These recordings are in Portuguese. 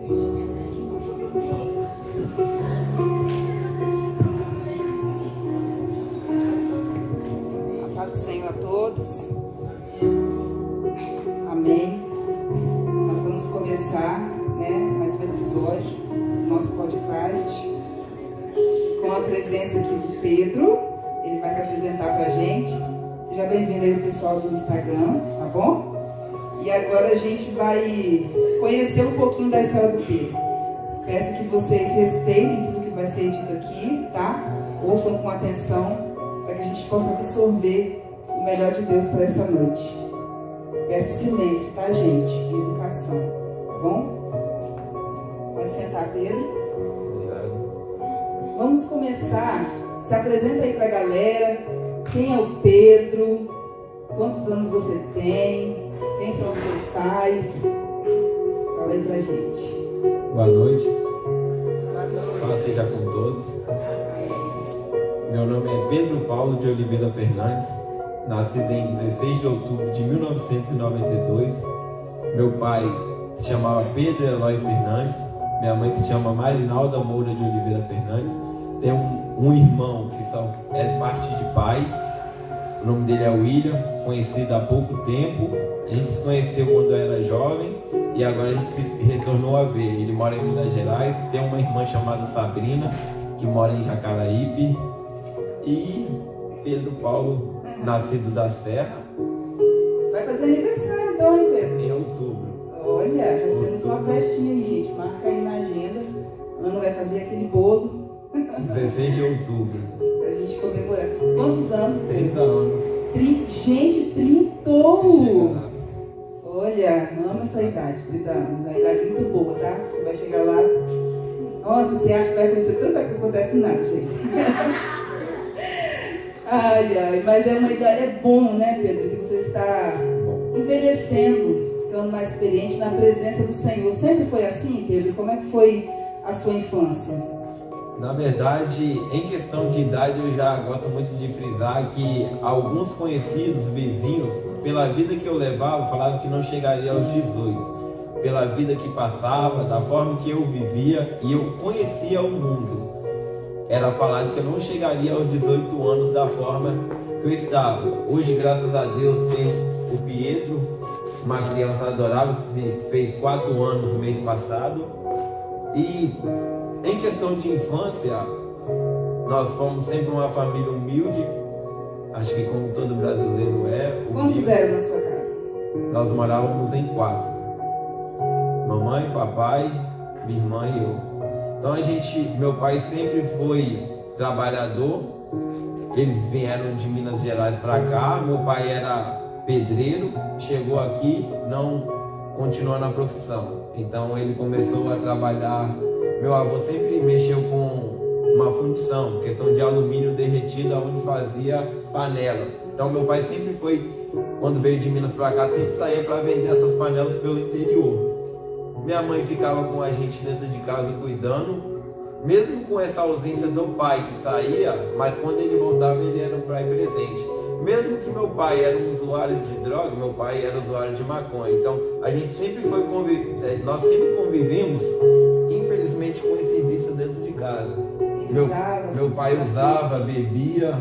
A paz do Senhor a todos. Amém. Nós vamos começar, mais um episódio do nosso podcast com a presença aqui do Pedro. Ele vai se apresentar pra gente. Seja bem-vindo aí o pessoal do Instagram, tá bom? E agora a gente vai conhecer um pouquinho da história do Pedro. Peço que vocês respeitem tudo que vai ser dito aqui, tá? Ouçam com atenção para que a gente possa absorver o melhor de Deus para essa noite. Peço silêncio, tá, gente? E educação, tá bom? Pode sentar, Pedro. Obrigado. Vamos começar. Se apresenta aí pra galera. Quem é o Pedro? Quantos anos você tem? Quem são os seus pais? Fala aí pra gente. Boa noite. Boa noite. Paz seja com todos. Meu nome é Pedro Paulo de Oliveira Fernandes. Nascido em 16 de outubro de 1992. Meu pai se chamava Pedro Eloy Fernandes. Minha mãe se chama Marinalda Moura de Oliveira Fernandes. Tenho um irmão que é parte de pai. O nome dele é William, conhecido há pouco tempo. A gente se conheceu quando eu era jovem e agora a gente se retornou a ver. Ele mora em Minas Gerais. Tem uma irmã chamada Sabrina, que mora em Jacaraípe. E Pedro Paulo, nascido da Serra. Vai fazer aniversário então, hein, Pedro? Em outubro. Olha, já temos uma festinha aí, gente. Marca aí na agenda. A Ana vai fazer aquele bolo 16 de outubro. pra gente comemorar. Quantos anos? 30 anos. Gente, trintou! Chegando. Olha, amo essa idade, 30 anos. É uma idade muito boa, tá? Você vai chegar lá. Nossa, você acha que vai acontecer tanto que não acontece nada, gente. Ai, mas é uma idade, é bom, né, Pedro, que você está envelhecendo, ficando mais experiente na presença do Senhor. Sempre foi assim, Pedro? Como é que foi a sua infância? Na verdade, em questão de idade, eu já gosto muito de frisar que alguns conhecidos, vizinhos, pela vida que eu levava, falavam que não chegaria aos 18. Pela vida que passava, da forma que eu vivia e eu conhecia o mundo. Era falado que eu não chegaria aos 18 anos da forma que eu estava. Hoje, graças a Deus, tenho o Pietro, uma criança adorável que fez 4 anos no mês passado. E em questão de infância, nós fomos sempre uma família humilde. Acho que como todo brasileiro é. Quantos eram na sua casa? Nós morávamos em 4. Mamãe, papai, minha irmã e eu. Então meu pai sempre foi trabalhador. Eles vieram de Minas Gerais para cá. Meu pai era pedreiro, chegou aqui, não continuou na profissão. Então ele começou a trabalhar. Meu avô sempre mexeu com uma fundição, questão de alumínio derretido, onde fazia panelas. Então meu pai sempre foi, quando veio de Minas para cá, sempre saía para vender essas panelas pelo interior. Minha mãe ficava com a gente dentro de casa cuidando, mesmo com essa ausência do pai que saía, mas quando ele voltava ele era um pai presente. Mesmo que meu pai era um usuário de droga, meu pai era usuário de maconha. Então a gente sempre nós sempre convivemos, infelizmente, com esse vício dentro de casa. Meu pai usava, bebia.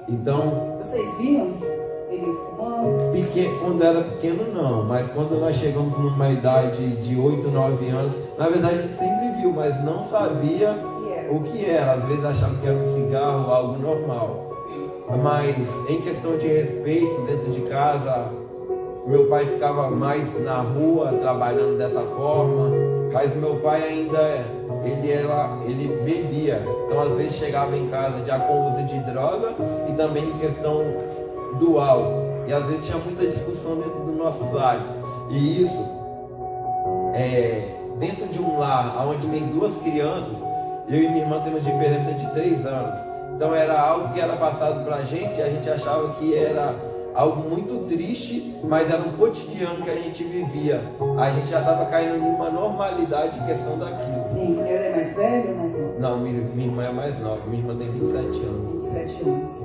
Então. Vocês viam ele fumando? Quando era pequeno não, mas quando nós chegamos numa idade de 8, 9 anos, na verdade a gente sempre viu, mas não sabia o que era. Às vezes achava que era um cigarro, algo normal. Mas em questão de respeito dentro de casa, meu pai ficava mais na rua trabalhando dessa forma, mas meu pai ainda ele bebia. Então às vezes chegava em casa já com uso de droga e também em questão do álcool. E às vezes tinha muita discussão dentro dos nossos lares. E isso, dentro de um lar onde tem 2 crianças, eu e minha irmã temos diferença de 3 anos. Então era algo que era passado pra gente, a gente achava que era algo muito triste, mas era um cotidiano que a gente vivia. A gente já estava caindo em uma normalidade em questão daquilo. Sim, ela é mais velha ou mais nova? Não, minha irmã é mais nova, minha irmã tem 27 anos. 27 anos.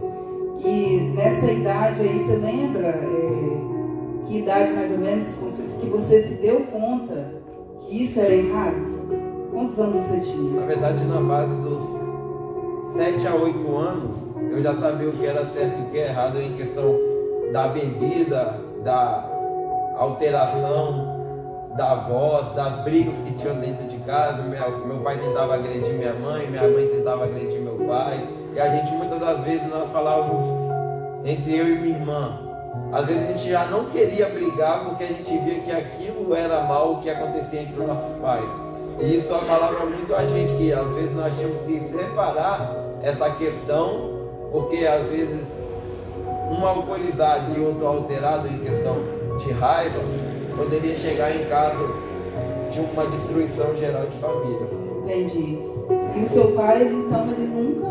E nessa idade aí, você lembra que idade mais ou menos que você se deu conta que isso era errado? Quantos anos você tinha? Na verdade, na base dos 7 a 8 anos, eu já sabia o que era certo e o que era errado em questão da bebida, da alteração da voz, das brigas que tinham dentro de casa. Meu pai tentava agredir minha mãe tentava agredir meu pai, e a gente, muitas das vezes, nós falávamos entre eu e minha irmã. Às vezes a gente já não queria brigar porque a gente via que aquilo era mal, o que acontecia entre os nossos pais. E isso abalava muito a gente, que às vezes nós tínhamos que separar essa questão, porque às vezes um alcoolizado e outro alterado em questão de raiva poderia chegar em caso de uma destruição geral de família. Entendi. E o seu pai, ele nunca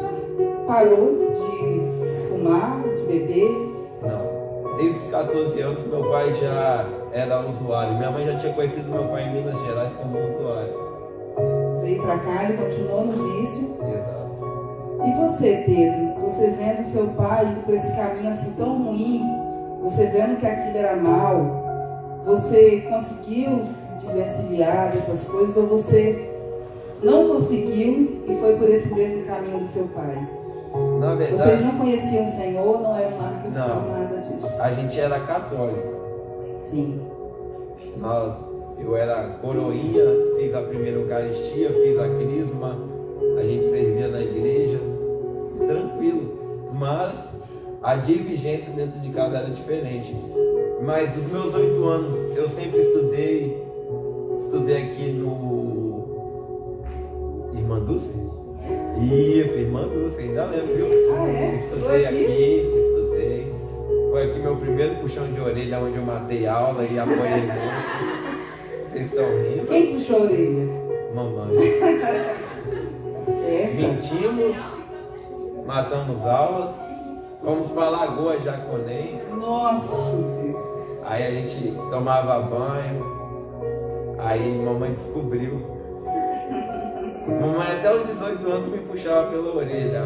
parou de fumar, de beber? Não. Desde os 14 anos meu pai já era usuário. Minha mãe já tinha conhecido meu pai em Minas Gerais como usuário. Veio pra cá, ele continuou no vício. Exato. E você, Pedro? Você vendo seu pai indo por esse caminho assim tão ruim, você vendo que aquilo era mal, você conseguiu se desvencilhar dessas coisas ou você não conseguiu e foi por esse mesmo caminho do seu pai? Na verdade, vocês não conheciam o Senhor, não era uma questão, nada disso? A gente era católico. Sim. Eu era coroinha, fiz a primeira Eucaristia, fiz a crisma, a gente servia na igreja, tranquilo. Mas a divergência dentro de casa era diferente. Mas dos meus 8 anos, eu sempre estudei aqui no Irmã Dulce. Isso, Irmã Dulce, ainda lembro, viu? Ah, é? Estudei aqui. Foi aqui meu primeiro puxão de orelha, onde eu matei aula e apoiei muito. Vocês estão rindo? Quem puxou a orelha? Mamãe. Certo. Mentimos, matamos aulas, fomos para Lagoa Jaconém. Nossa! Aí a gente tomava banho, aí mamãe descobriu. Mamãe até os 18 anos me puxava pela orelha.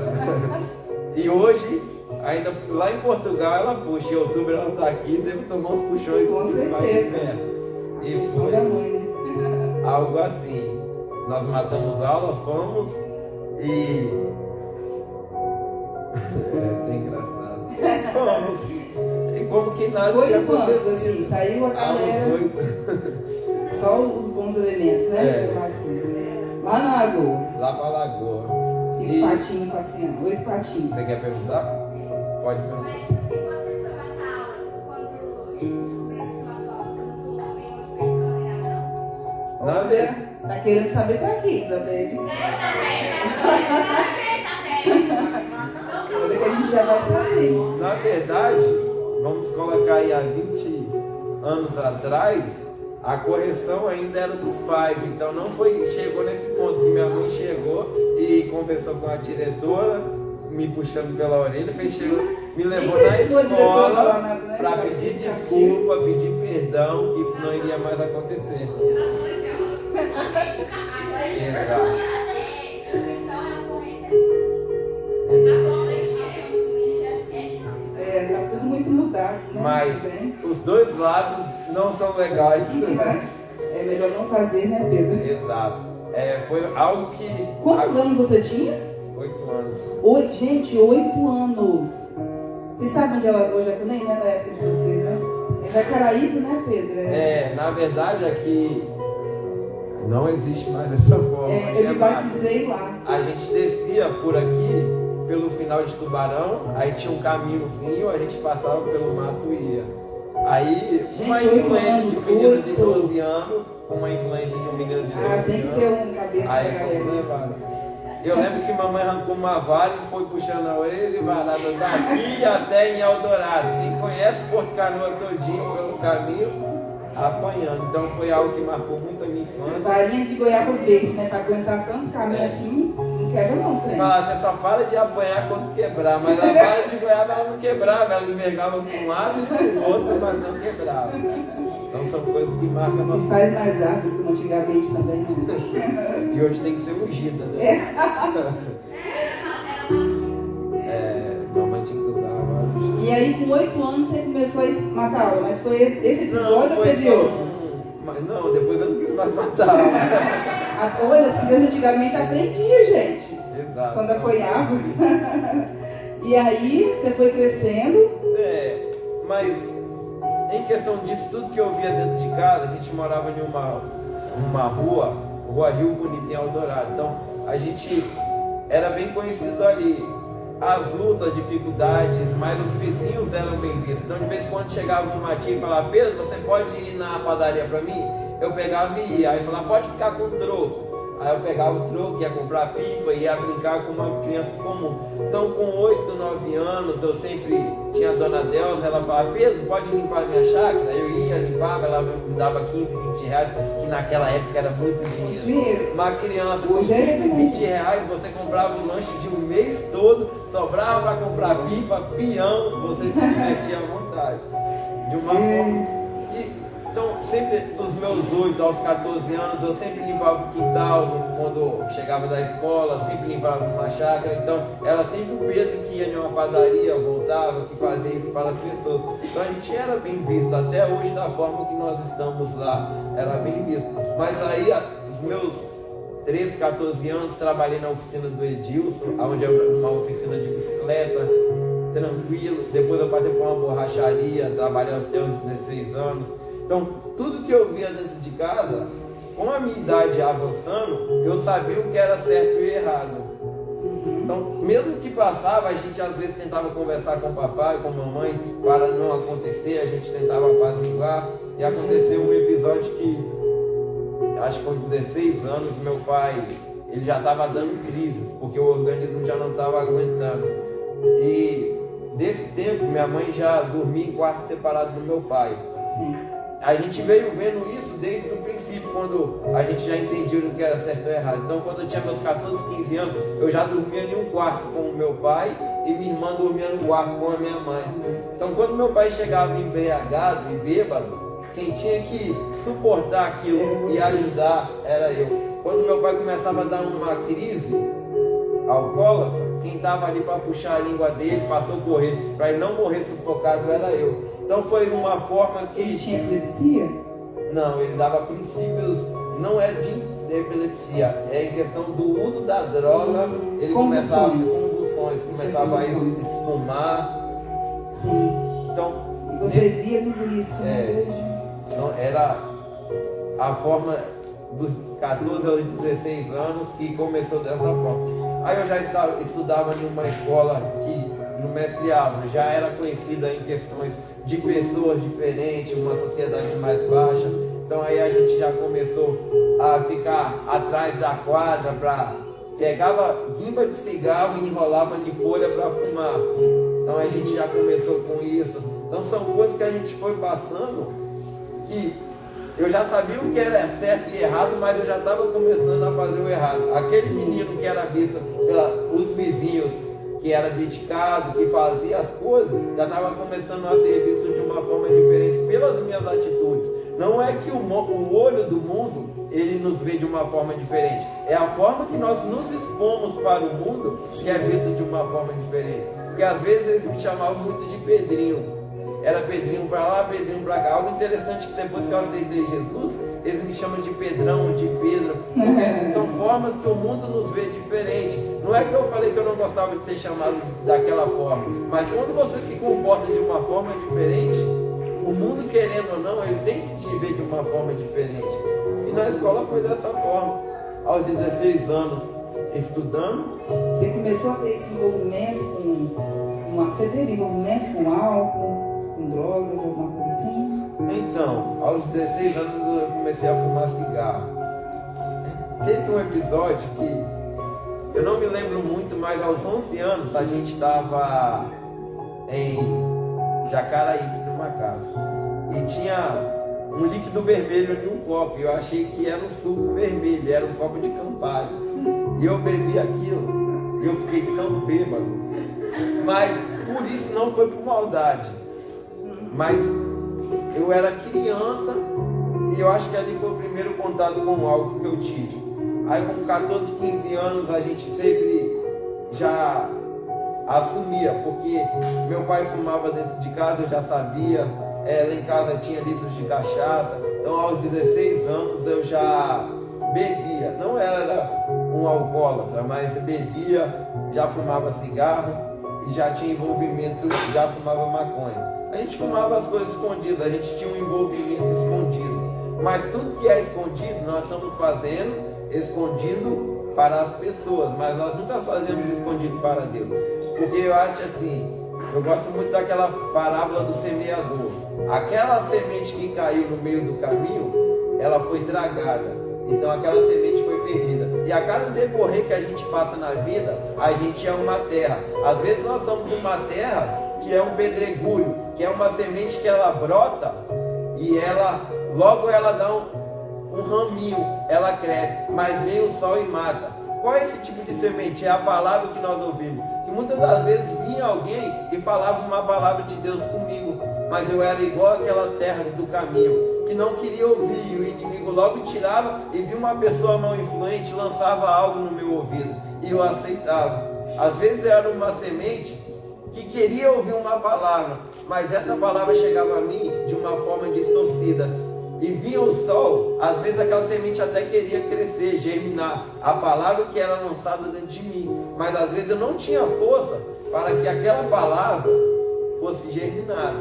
E hoje, ainda lá em Portugal ela puxa, em outubro ela está aqui, devo tomar uns puxões com certeza. E foi algo assim. Nós matamos aula, fomos e... é engraçado. Fomos. E como que nada foi tinha acontecido. Quantos, assim, saiu a galera... 8. Só os bons elementos, né? É. Lá na Lagoa. Lá pra Lagoa. 5 patinhos passeando, 8 patinhos. Você quer perguntar? Pode perguntar. Mas assim, quando você foi matar a aula, tipo, quando eles descobriram que você matou a aula, você não tomou nenhuma expressão, Na verdade... Tá querendo saber pra quê, Isabelle? Olha que a gente já vai saber. Na verdade, vamos colocar aí há 20 anos atrás, a correção ainda era dos pais. Então não chegou nesse ponto que minha mãe chegou e conversou com a diretora, me puxando pela orelha, me levou na escola para pedir desculpa, pedir perdão, que isso não iria mais acontecer. Exato. Tá tudo muito mudado, né? Mas os dois lados não são legais. É melhor não fazer, né, Pedro? Exato. Foi algo que... Quantos anos você tinha? 8 anos. Gente, 8 anos. Vocês sabem onde é Lagoa Jaconém, né? Na época de vocês, né? É Jacaraípe, né, Pedro? Na verdade aqui não existe mais dessa forma. Eu me batizei lá. A gente descia por aqui, pelo final de Tubarão, aí tinha um caminhozinho, a gente passava pelo mato e ia. Aí, uma influência de um menino de 12 anos, uma influência de um menino de 12 anos. Tem que ter um cabeça aí fomos levados. Eu lembro que mamãe arrancou uma vara e foi puxando a orelha e varada daqui até em Eldorado. Quem conhece Porto Canoa todinho pelo caminho, apanhando. Então foi algo que marcou muito a minha infância. Farinha de goiaba verde, né? Pra aguentar tanto caminho assim, não quebra não, crente. Falava, você só para de apanhar quando quebrar, mas a vara de goiaba ela não quebrava, ela envergava para um lado e para o outro, mas não quebrava. Então são coisas que marcam a nossa vida. Faz mais rápido, como antigamente também. Né? E hoje tem que ser ungida, né? Mamãe tinha que usar agora. E aí com 8 anos você começou a matar aula, mas foi esse episódio ou teve outro? Mas não, depois eu não quis mais matar. Olha, as crianças antigamente aprendiam, gente. Exato. Quando apanhava. E aí, você foi crescendo. Mas em questão disso, tudo que eu via dentro de casa, a gente morava em uma rua Rio Bonito, em Eldorado. Então, a gente era bem conhecido ali. As lutas, dificuldades, mas os vizinhos eram bem vistos. Então, de vez em quando chegava uma tia e falava: Pedro, você pode ir na padaria para mim? Eu pegava e ia. Aí falava: pode ficar com o troco. Aí eu pegava o troco, ia comprar pipa, ia brincar com uma criança comum. Então, com 8, 9 anos, eu sempre tinha a dona Delza, ela falava: Pedro, pode limpar minha chácara? Eu ia, limpava, ela me dava 15, 20 reais, que naquela época era muito dinheiro. Uma criança com 15, 20 reais, você comprava um lanche de um mês todo, sobrava para comprar pipa, peão, você se divertia à vontade. De uma forma que... Então, sempre dos meus 8 aos 14 anos, eu sempre limpava o quintal quando chegava da escola, sempre limpava uma chácara. Então, era sempre o Pedro que ia em uma padaria, voltava, que fazia isso para as pessoas. Então, a gente era bem visto, até hoje, da forma que nós estamos lá, era bem visto. Mas aí, os meus 13, 14 anos, trabalhei na oficina do Edilson, onde é uma oficina de bicicleta, tranquilo. Depois eu passei por uma borracharia, trabalhei até os 16 anos. Então, tudo que eu via dentro de casa, com a minha idade avançando, eu sabia o que era certo e errado. Então, mesmo que passava, a gente às vezes tentava conversar com o papai, com a mamãe, para não acontecer, a gente tentava apaziguar. E aconteceu um episódio que, acho que com 16 anos, meu pai, ele já estava dando crise, porque o organismo já não estava aguentando. E desse tempo, minha mãe já dormia em quarto separado do meu pai. Sim. A gente veio vendo isso desde o princípio, quando a gente já entendia o que era certo ou errado. Então, quando eu tinha meus 14, 15 anos, eu já dormia em um quarto com o meu pai e minha irmã dormia no quarto com a minha mãe. Então, quando meu pai chegava embriagado e bêbado, quem tinha que suportar aquilo e ajudar era eu. Quando meu pai começava a dar uma crise alcoólatra, quem estava ali para puxar a língua dele, para socorrer, para ele não morrer sufocado, era eu. Então foi uma forma que... Ele tinha epilepsia? Não, ele dava princípios, não é de epilepsia, é em questão do uso da droga, ele começava com convulsões, começava a espumar. Sim. Então, você via tudo isso, então, era a forma dos 14 aos 16 anos que começou dessa forma. Aí eu já estudava em uma escola que, no Mestre Álvaro, já era conhecida em questões de pessoas diferentes, uma sociedade mais baixa. Então aí a gente já começou a ficar atrás da quadra, pegava guimba de cigarro e enrolava de folha para fumar. Então a gente já começou com isso. Então são coisas que a gente foi passando, que eu já sabia o que era certo e errado, mas eu já estava começando a fazer o errado. Aquele menino que era visto pelos vizinhos, que era dedicado, que fazia as coisas, já estava começando a ser visto de uma forma diferente pelas minhas atitudes. Não é que o olho do mundo, ele nos vê de uma forma diferente. É a forma que nós nos expomos para o mundo que é visto de uma forma diferente. Porque às vezes eles me chamavam muito de Pedrinho. Era Pedrinho para lá, Pedrinho para cá. Algo interessante que depois que eu aceitei Jesus, eles me chamam de Pedrão, de Pedro. Porque são formas que o mundo nos vê diferente. Não é que eu falei que eu não gostava de ser chamado daquela forma, mas quando você se comporta de uma forma diferente, o mundo, querendo ou não, ele tem que te ver de uma forma diferente. E na escola foi dessa forma. Aos 16 anos, estudando. Você começou a ter esse envolvimento você teve envolvimento com álcool, com drogas, alguma coisa assim? Então, aos 16 anos eu comecei a fumar cigarro. Teve um episódio que eu não me lembro muito, mas aos 11 anos a gente estava em Jacaraípe, numa casa. E tinha um líquido vermelho em um copo. Eu achei que era um suco vermelho, era um copo de Campari. E eu bebi aquilo. E eu fiquei tão bêbado. Mas por isso não foi por maldade. Mas eu era criança e eu acho que ali foi o primeiro contato com o álcool que eu tive. Aí com 14, 15 anos a gente sempre já assumia, porque meu pai fumava dentro de casa, eu já sabia. Lá em casa tinha litros de cachaça, Então, aos 16 anos eu já bebia, não era um alcoólatra, mas bebia, já fumava cigarro e já tinha envolvimento, já fumava maconha. A gente fumava as coisas escondidas, a gente tinha um envolvimento escondido. Mas tudo que é escondido, nós estamos fazendo escondido para as pessoas, mas nós nunca fazemos escondido para Deus. Porque eu acho assim, eu gosto muito daquela parábola do semeador. Aquela semente que caiu no meio do caminho, ela foi tragada. Então aquela semente foi perdida. E a cada decorrer que a gente passa na vida, a gente é uma terra. Às vezes nós somos uma terra que é um pedregulho, que é uma semente que ela brota e logo ela dá um raminho, ela cresce, mas vem o sol e mata. Qual é esse tipo de semente? É a palavra que nós ouvimos. Que muitas das vezes vinha alguém e falava uma palavra de Deus comigo, mas eu era igual aquela terra do caminho, que não queria ouvir, e o inimigo logo tirava e via uma pessoa mal influente, lançava algo no meu ouvido, e eu aceitava. Às vezes era uma semente que queria ouvir uma palavra, mas essa palavra chegava a mim de uma forma distorcida. E vinha o sol, às vezes aquela semente até queria crescer, germinar, a palavra que era lançada dentro de mim, mas às vezes eu não tinha força para que aquela palavra fosse germinada.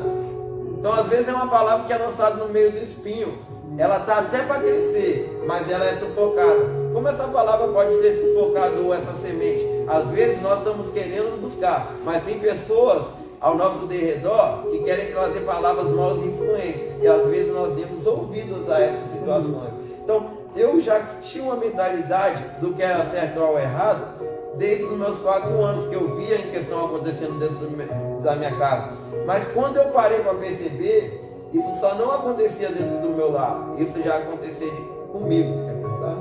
Então às vezes é uma palavra que é lançada no meio do espinho, ela está até para crescer, mas ela é sufocada. Como essa palavra pode ser sufocada ou essa semente? Às vezes nós estamos querendo buscar, mas tem pessoas ao nosso derredor que querem trazer palavras mal influentes, e às vezes nós demos ouvidos a essas situações. Então eu já tinha uma mentalidade do que era certo ou errado desde os meus 4 anos, que eu via em questão acontecendo dentro da minha casa. Mas quando eu parei para perceber, isso só não acontecia dentro do meu lar, isso já acontecia comigo. Quer pensar?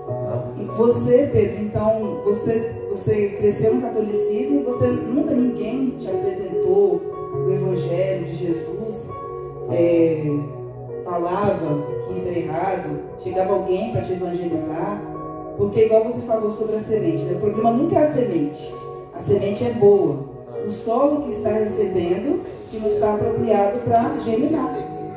Não? E você, Pedro, então, você cresceu no catolicismo e você nunca ninguém te apresentou o Evangelho de Jesus, falava que isso era errado, chegava alguém para te evangelizar, porque igual você falou sobre a semente, né? O problema nunca é a semente é boa, o solo que está recebendo, que não está apropriado para germinar,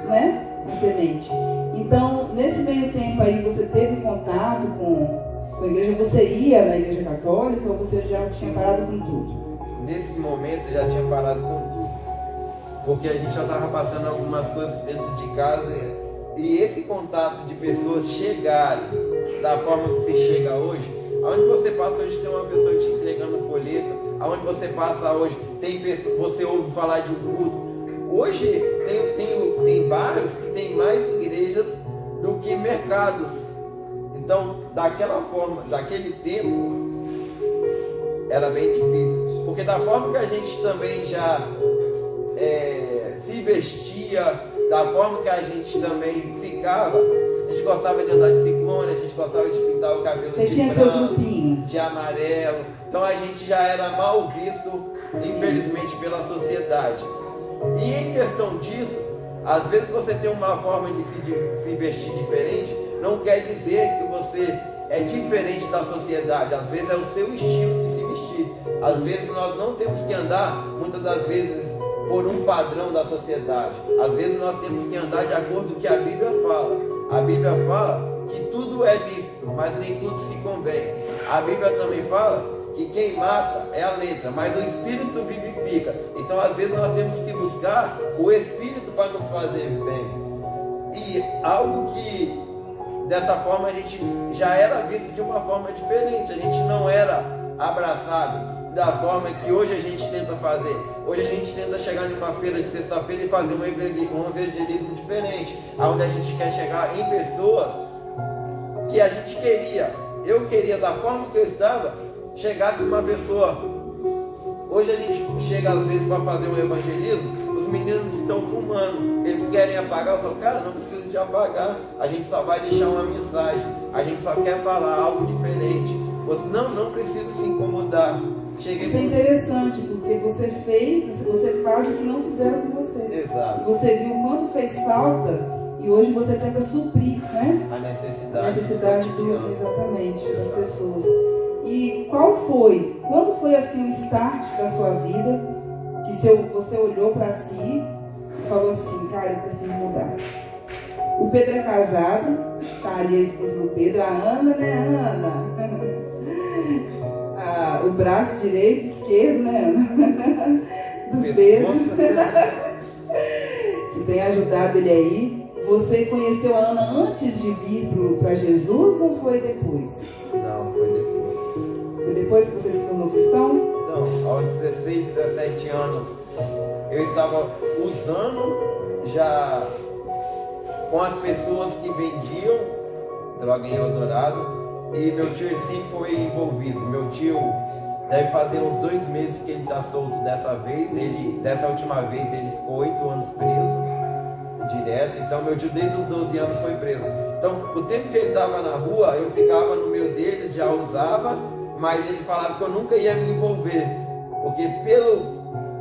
né? A semente. Então, nesse meio tempo aí, você teve contato com a igreja? Você ia na igreja católica ou você já tinha parado com tudo? Nesse momento eu já tinha parado com tudo, porque a gente já estava passando algumas coisas dentro de casa, e esse contato de pessoas chegarem da forma que se chega hoje, aonde você passa hoje tem uma pessoa te entregando folheto, aonde você passa hoje tem pessoa, você ouve falar de um culto. Hoje tem bairros que tem mais igrejas do que mercados. Então, daquela forma, daquele tempo, era bem difícil. Porque da forma que a gente também já se vestia, da forma que a gente também ficava, a gente gostava de andar de ciclone, a gente gostava de pintar o cabelo de branco, de amarelo. Então a gente já era mal visto, infelizmente, pela sociedade. E em questão disso, às vezes você tem uma forma de se vestir diferente, não quer dizer que você é diferente da sociedade. Às vezes é o seu estilo de se vestir. Às vezes nós não temos que andar, muitas das vezes, por um padrão da sociedade. Às vezes nós temos que andar de acordo com o que a Bíblia fala. A Bíblia fala que tudo é lícito, mas nem tudo se convém. A Bíblia também fala que quem mata é a letra, mas o Espírito vivifica. Então às vezes nós temos que buscar o Espírito para nos fazer bem. E algo que dessa forma a gente já era visto de uma forma diferente. A gente não era abraçado da forma que hoje a gente tenta fazer. Hoje a gente tenta chegar em uma feira de sexta-feira e fazer um evangelismo diferente, onde a gente quer chegar em pessoas que a gente queria. Eu queria, da forma que eu estava, chegasse uma pessoa. Hoje a gente chega às vezes para fazer um evangelismo, os meninos estão fumando, eles querem apagar. Eu falo, cara, não precisa de apagar, a gente só vai deixar uma mensagem, a gente só quer falar algo diferente. Você, não precisa se incomodar. Isso é interessante, porque você faz o que não fizeram com você. Exato. Você viu o quanto fez falta e hoje você tenta suprir, né? A necessidade exatamente, das pessoas. E quando foi assim o start da sua vida, que você olhou para si e falou assim, cara, eu preciso mudar? O Pedro é casado, tá ali a esposa do Pedro, a Ana, né, Ana? O braço direito e esquerdo, né, Ana? Do Pedro. Que tem ajudado ele aí. Você conheceu a Ana antes de vir para Jesus ou foi depois? Não, foi depois. Foi depois que você se tornou cristão? Então, aos 16, 17 anos, eu estava usando já com as pessoas que vendiam droga em Eldorado, e meu tio ele sempre foi envolvido. Meu tio deve fazer uns 2 meses que ele está solto dessa vez. Dessa última vez ele ficou 8 anos preso direto. Então meu tio desde os 12 anos foi preso. Então o tempo que ele estava na rua, eu ficava no meio deles, já usava, mas ele falava que eu nunca ia me envolver, porque pelo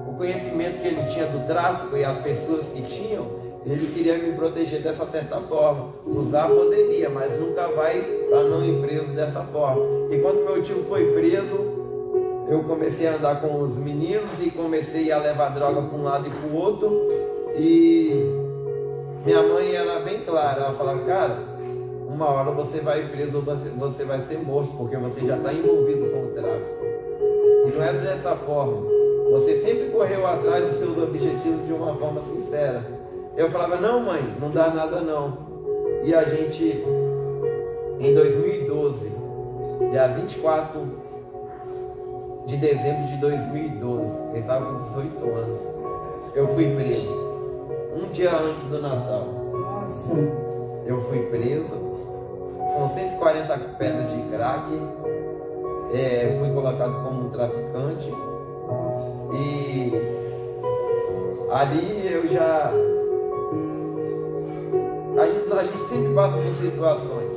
o conhecimento que ele tinha do tráfico e as pessoas que tinham, ele queria me proteger dessa certa forma. Usar poderia, mas nunca vai para não ir preso dessa forma. E quando meu tio foi preso, eu comecei a andar com os meninos e comecei a levar droga para um lado e para o outro. E minha mãe era bem clara, ela falava, cara, uma hora você vai preso ou você vai ser morto, porque você já está envolvido com o tráfico. E não é dessa forma. Você sempre correu atrás dos seus objetivos de uma forma sincera. Eu falava, não mãe, não dá nada não. E a gente, em 2012, dia 24 de dezembro de 2012, eu estava com 18 anos, eu fui preso. Um dia antes do Natal. Nossa. Eu fui preso com 140 pedras de crack. Fui colocado como um traficante. E ali eu já... A gente sempre passa por situações.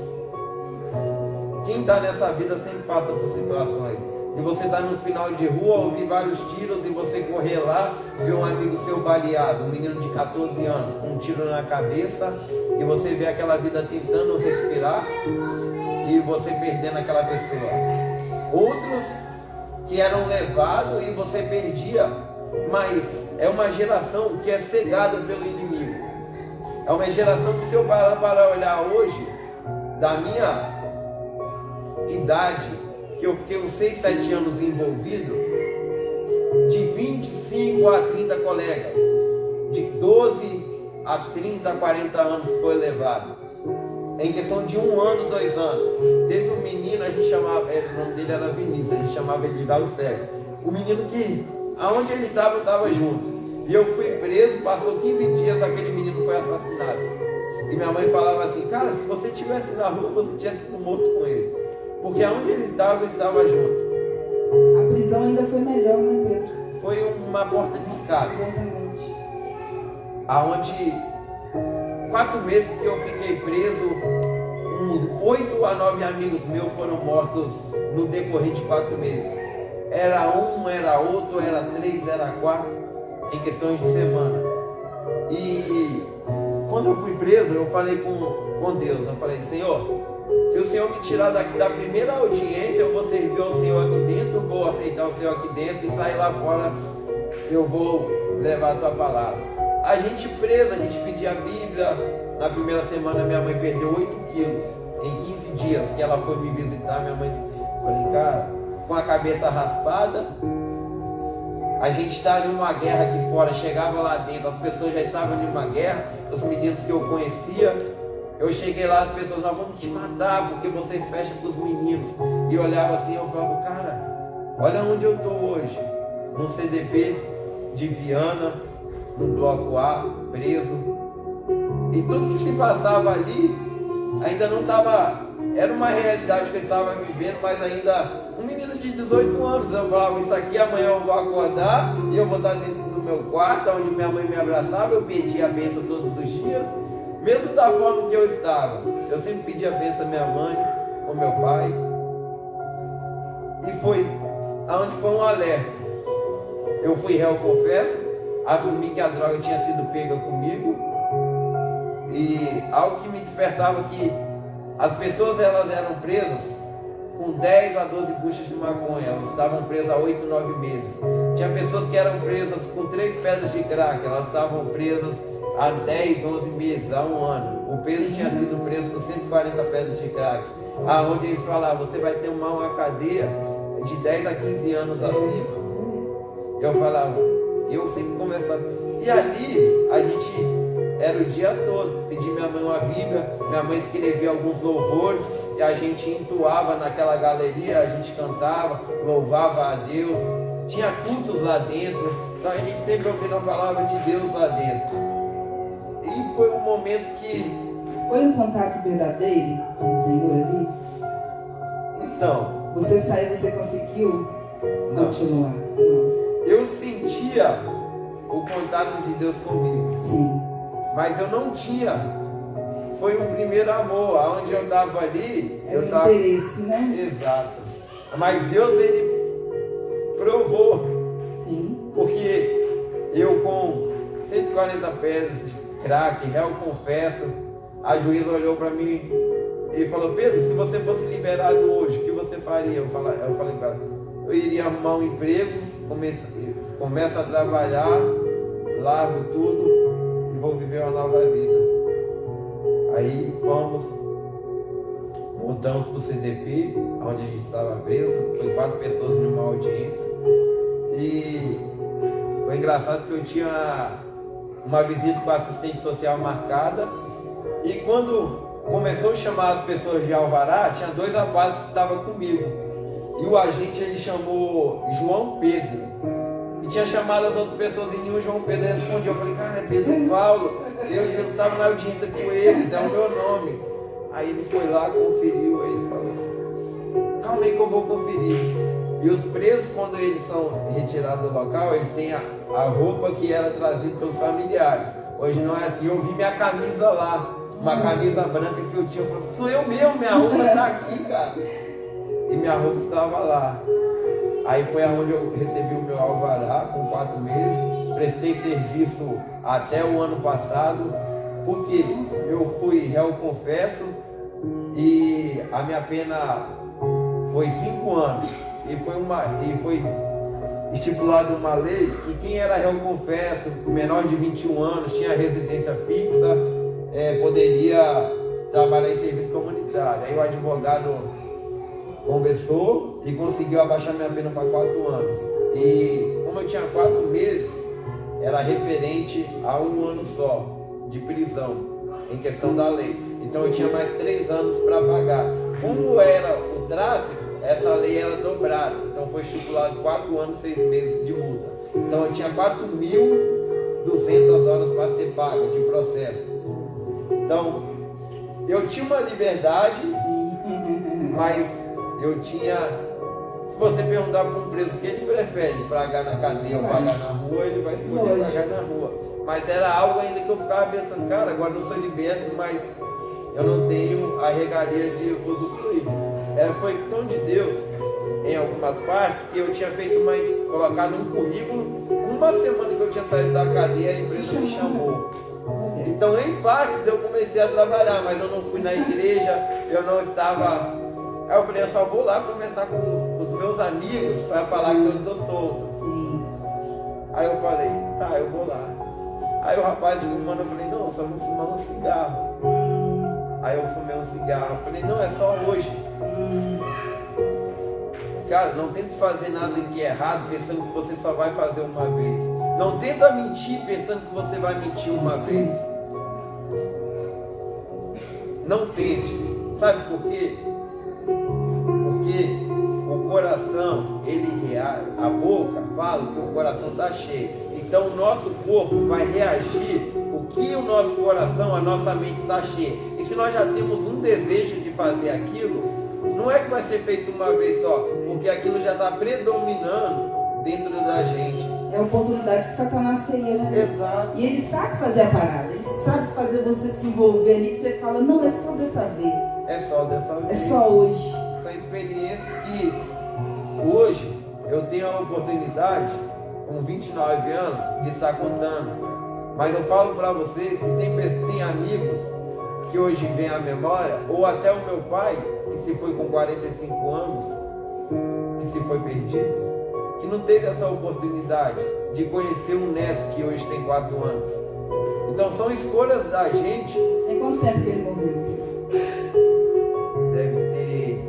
Quem está nessa vida sempre passa por situações. E você está no final de rua, ouvir vários tiros e você correr lá, ver um amigo seu baleado, um menino de 14 anos, com um tiro na cabeça, e você vê aquela vida tentando respirar e você perdendo aquela pessoa. Outros que eram levados e você perdia, mas é uma geração que é cegada pelo inimigo. É uma geração que, se eu parar para olhar hoje, da minha idade, que eu fiquei uns 6, 7 anos envolvido, de 25 a 30 colegas, de 12 a 30, 40 anos foi levado. Em questão de 1 ano, 2 anos. Teve um menino, a gente chamava, o nome dele era Vinícius, a gente chamava ele de Galo Cego. O menino que, aonde ele estava, eu estava junto. E eu fui preso, passou 15 dias, aquele menino foi assassinado. E minha mãe falava assim, cara, se você estivesse na rua, você tinha sido morto com ele. Porque aonde ele estava, eu estava junto. A prisão ainda foi melhor, né, Pedro? Foi uma porta de escape. Exatamente. Aonde 4 meses que eu fiquei preso, uns 8 a 9 amigos meus foram mortos no decorrer de 4 meses. Era um, era outro, era 3, era 4, em questões de semana. E quando eu fui preso, eu falei com Deus, eu falei, Senhor, se o Senhor me tirar daqui da primeira audiência, eu vou servir ao Senhor aqui dentro, vou aceitar o Senhor aqui dentro, e sair lá fora, eu vou levar a tua palavra. A gente preso, a gente pedia a Bíblia. Na primeira semana minha mãe perdeu 8 quilos, em 15 dias que ela foi me visitar. Minha mãe, falei, cara, com a cabeça raspada, a gente está em uma guerra aqui fora. Chegava lá dentro, as pessoas já estavam em uma guerra, os meninos que eu conhecia. Eu cheguei lá, as pessoas, nós vamos te matar porque você fecha com os meninos. E eu olhava assim, eu falava, cara, olha onde eu estou hoje, num CDP de Viana, no bloco A, preso. E tudo que se passava ali ainda não estava, era uma realidade que eu estava vivendo, mas ainda um menino de 18 anos. Eu falava, isso aqui amanhã eu vou acordar e eu vou estar dentro do meu quarto, onde minha mãe me abraçava. Eu pedia a bênção todos os dias, mesmo da forma que eu estava. Eu sempre pedia a bênção à minha mãe, ao meu pai. E foi aonde foi um alerta. Eu fui réu, confesso, assumi que a droga tinha sido pega comigo, e algo que me despertava que as pessoas, elas eram presas com 10 a 12 buchas de maconha, elas estavam presas há 8, 9 meses. Tinha pessoas que eram presas com 3 pedras de crack, elas estavam presas há 10, 11 meses, há 1 ano. O Pedro tinha sido preso por 140 pedras de crack. Aonde eles falavam, você vai ter uma cadeia de 10 a 15 anos acima. Eu falava, eu sempre conversava. E ali, a gente era o dia todo. Pedi minha mãe uma Bíblia, minha mãe escrevia alguns louvores, e a gente entoava naquela galeria, a gente cantava, louvava a Deus. Tinha cultos lá dentro, então a gente sempre ouvindo a palavra de Deus lá dentro. E foi um momento que... Foi um contato verdadeiro com o Senhor ali? Então... Você saiu, você conseguiu continuar? Não. Eu sentia o contato de Deus comigo. Sim. Mas eu não tinha. Foi um primeiro amor, aonde eu estava ali. Era um interesse, né? Exato. Mas Deus, ele provou. Sim. Porque eu com 140 pedras de crack, réu confesso, a juíza olhou para mim e falou, Pedro, se você fosse liberado hoje, o que você faria? Eu falei para ela, eu iria arrumar um emprego, começo a trabalhar, largo tudo e vou viver uma nova vida. Aí voltamos para o CDP, onde a gente estava preso, foi 4 pessoas numa audiência. E foi engraçado que eu tinha uma visita com a assistente social marcada, e quando começou a chamar as pessoas de alvará, tinha 2 rapazes que estavam comigo. E o agente, ele chamou João Pedro. E tinha chamado as outras pessoas e nenhum João Pedro respondia. Eu falei, cara, é Pedro e Paulo. Eu estava na audiência com eles, é o meu nome. Aí ele foi lá, conferiu, aí ele falou, calma aí que eu vou conferir. E os presos, quando eles são retirados do local, eles têm a roupa que era trazida pelos familiares. Hoje não é assim. Eu vi minha camisa lá, uma camisa branca que eu tinha. Eu falei, sou eu mesmo, minha roupa está aqui, cara. E minha roupa estava lá. Aí foi aonde eu recebi o meu alvará com 4 meses. Prestei serviço até o ano passado, porque eu fui réu confesso e a minha pena foi 5 anos. E foi estipulado uma lei que quem era réu confesso, menor de 21 anos, tinha residência fixa, poderia trabalhar em serviço comunitário. Aí o advogado conversou e conseguiu abaixar minha pena para 4 anos. E como eu tinha 4 meses, era referente a 1 ano só de prisão, em questão da lei. Então eu tinha mais 3 anos para pagar. Como era o tráfico, essa lei era dobrada. Então foi estipulado 4 anos, 6 meses de multa. Então eu tinha 4.200 horas para ser paga de processo. Então eu tinha uma liberdade, mas eu tinha... Se você perguntar para um preso o que ele prefere, pagar na cadeia ou pagar na rua, ele vai escolher pagar na rua. Mas era algo ainda que eu ficava pensando, cara, agora eu sou liberto, mas eu não tenho a regalia de usufruir. Foi tão de Deus, em algumas partes, que eu tinha colocado um currículo, uma semana que eu tinha saído da cadeia, a empresa me chamou. Então, em partes, eu comecei a trabalhar, mas eu não fui na igreja, eu não estava... Aí eu falei, eu só vou lá conversar com os meus amigos para falar que eu estou solto. Aí eu falei, tá, eu vou lá. Aí o rapaz fumando, eu falei, não, só vou fumar um cigarro. Aí eu fumei um cigarro, eu falei, não, é só hoje. Cara, não tente fazer nada que é errado pensando que você só vai fazer uma vez. Não tenta mentir pensando que você vai mentir uma vez. Não tente. Sabe por quê? Porque o coração, a boca fala que o coração está cheio. Então o nosso corpo vai reagir o que o nosso coração, a nossa mente está cheia. E se nós já temos um desejo de fazer aquilo, não é que vai ser feito uma vez só, porque aquilo já está predominando dentro da gente. É a oportunidade que Satanás queria, né? Exato. E ele sabe fazer a parada, ele sabe fazer você se envolver ali, que você fala, não, é só dessa vez. É só dessa vez. É só hoje. São experiências que hoje eu tenho a oportunidade, com 29 anos, de estar contando. Mas eu falo para vocês que tem amigos que hoje vem à memória, ou até o meu pai, que se foi com 45 anos, que se foi perdido, que não teve essa oportunidade de conhecer um neto que hoje tem 4 anos. Então são escolhas da gente. Tem quanto tempo que ele morreu? Deve ter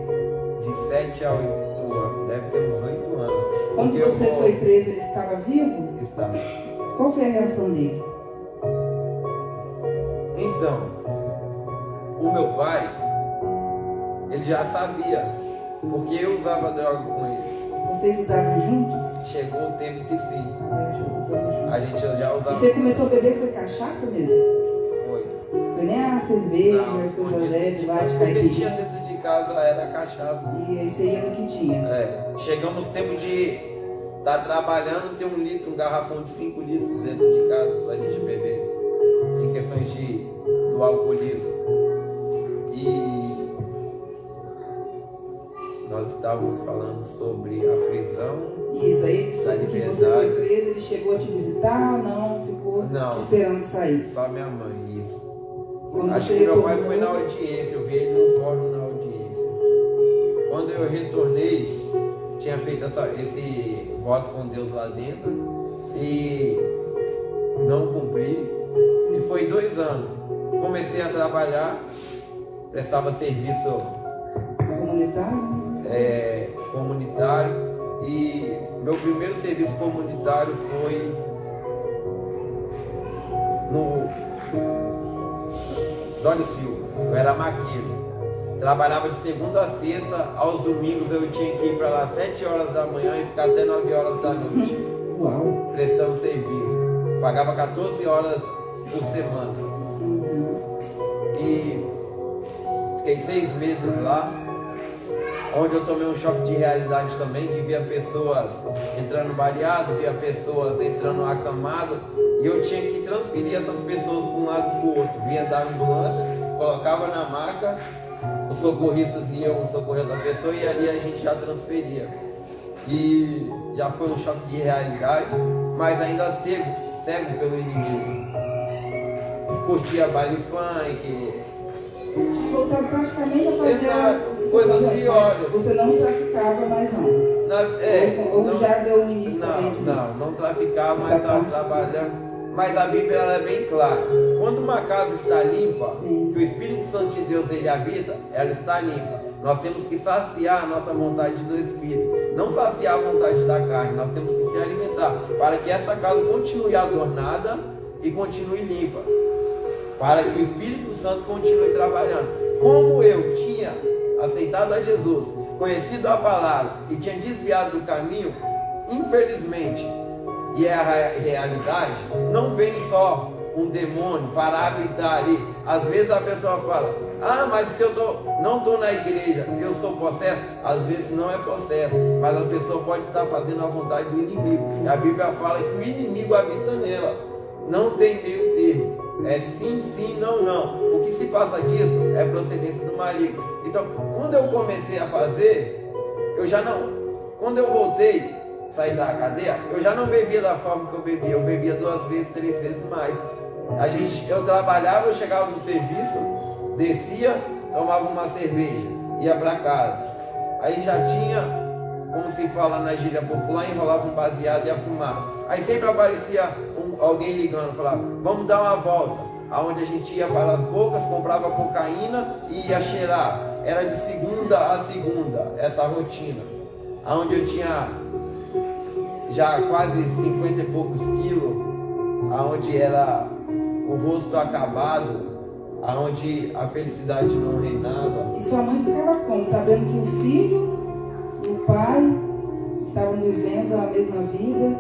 de 7 a 8 anos. Deve ter uns 8 anos. Quando Porque você foi preso, ele estava vivo? Está. Qual foi a reação dele? Então, o meu pai, ele já sabia, porque eu usava droga com ele. Vocês usavam juntos? Chegou o tempo que sim. A A gente já usava. E você começou a beber, foi cachaça mesmo? Foi. Foi nem a cerveja, Não, coisa escondido. leve lá de O que caipirinha. tinha dentro de casa era cachaça. E aí você ia no que tinha. É, chegamos no tempo de estar trabalhando, ter 1 litro, um garrafão de 5 litros dentro de casa pra gente beber. Em questões do alcoolismo. E nós estávamos falando sobre a prisão. Isso, aí ele Da soube que você liberdade. foi preso, ele chegou a te visitar ou não? Ficou Não. te esperando sair. Só minha mãe, isso. Quando Acho você que meu pai retornou- foi na audiência, eu vi ele no fórum na audiência. Quando eu retornei, tinha feito esse voto com Deus lá dentro e não cumpri. E foi 2 anos. Comecei a trabalhar, prestava serviço Comunitário? comunitário e meu primeiro serviço comunitário foi no Dório Silva. Eu era maqueiro. Trabalhava de segunda a sexta, aos domingos eu tinha que ir para lá às 7 horas da manhã e ficar até 9 horas da noite, Uau! prestando serviço. Pagava 14 horas por semana. E fiquei 6 meses lá, onde eu tomei um choque de realidade também, que via pessoas entrando baleado, via pessoas entrando acamado, e eu tinha que transferir essas pessoas de um lado para o outro. Vinha da ambulância, colocava na maca, os socorristas iam socorrer da pessoa e ali a gente já transferia. E já foi um choque de realidade, mas ainda cego pelo inimigo. Curtia baile funk. Tinha voltado praticamente a fazer Exato, o que você coisas fazia, piores. mas você não traficava mais não. Ou Não, já deu um início também? não traficava, mas Essa estava parte. trabalhando. Mas a Bíblia ela é bem clara. Quando uma casa está limpa, Sim. que o Espírito Santo de Deus ele habita, ela está limpa. Nós temos que saciar a nossa vontade do Espírito, não saciar a vontade da carne. Nós temos que se alimentar para que essa casa continue adornada e continue limpa, para que o Espírito Santo continue trabalhando. Como eu tinha aceitado a Jesus, conhecido a palavra e tinha desviado do caminho, infelizmente, e é a realidade, não vem só um demônio para habitar ali. Às vezes a pessoa fala: ah, mas se eu não estou na igreja, eu sou possesso. Às vezes não é possesso, mas a pessoa pode estar fazendo a vontade do inimigo. E a Bíblia fala que o inimigo habita nela. Não tem meio termo. É sim, sim, não, não. O que se passa disso é procedência do maligno. Então, quando eu comecei a fazer, eu já não. Quando eu voltei, saí da cadeia, eu já não bebia da forma que eu bebia. Eu bebia 2 vezes, 3 vezes mais. Eu trabalhava, eu chegava do serviço, descia, tomava uma cerveja, ia para casa. Aí já tinha, como se fala na gíria popular, enrolava um baseado e ia fumar. Aí sempre aparecia alguém ligando, falava: vamos dar uma volta. Aonde a gente ia para as bocas, comprava cocaína e ia cheirar. Era de segunda a segunda, essa rotina. Aonde eu tinha já quase 50 e poucos quilos, aonde era o rosto acabado, aonde a felicidade não reinava. E sua mãe ficava como? Sabendo que o filho e o pai estavam vivendo a mesma vida?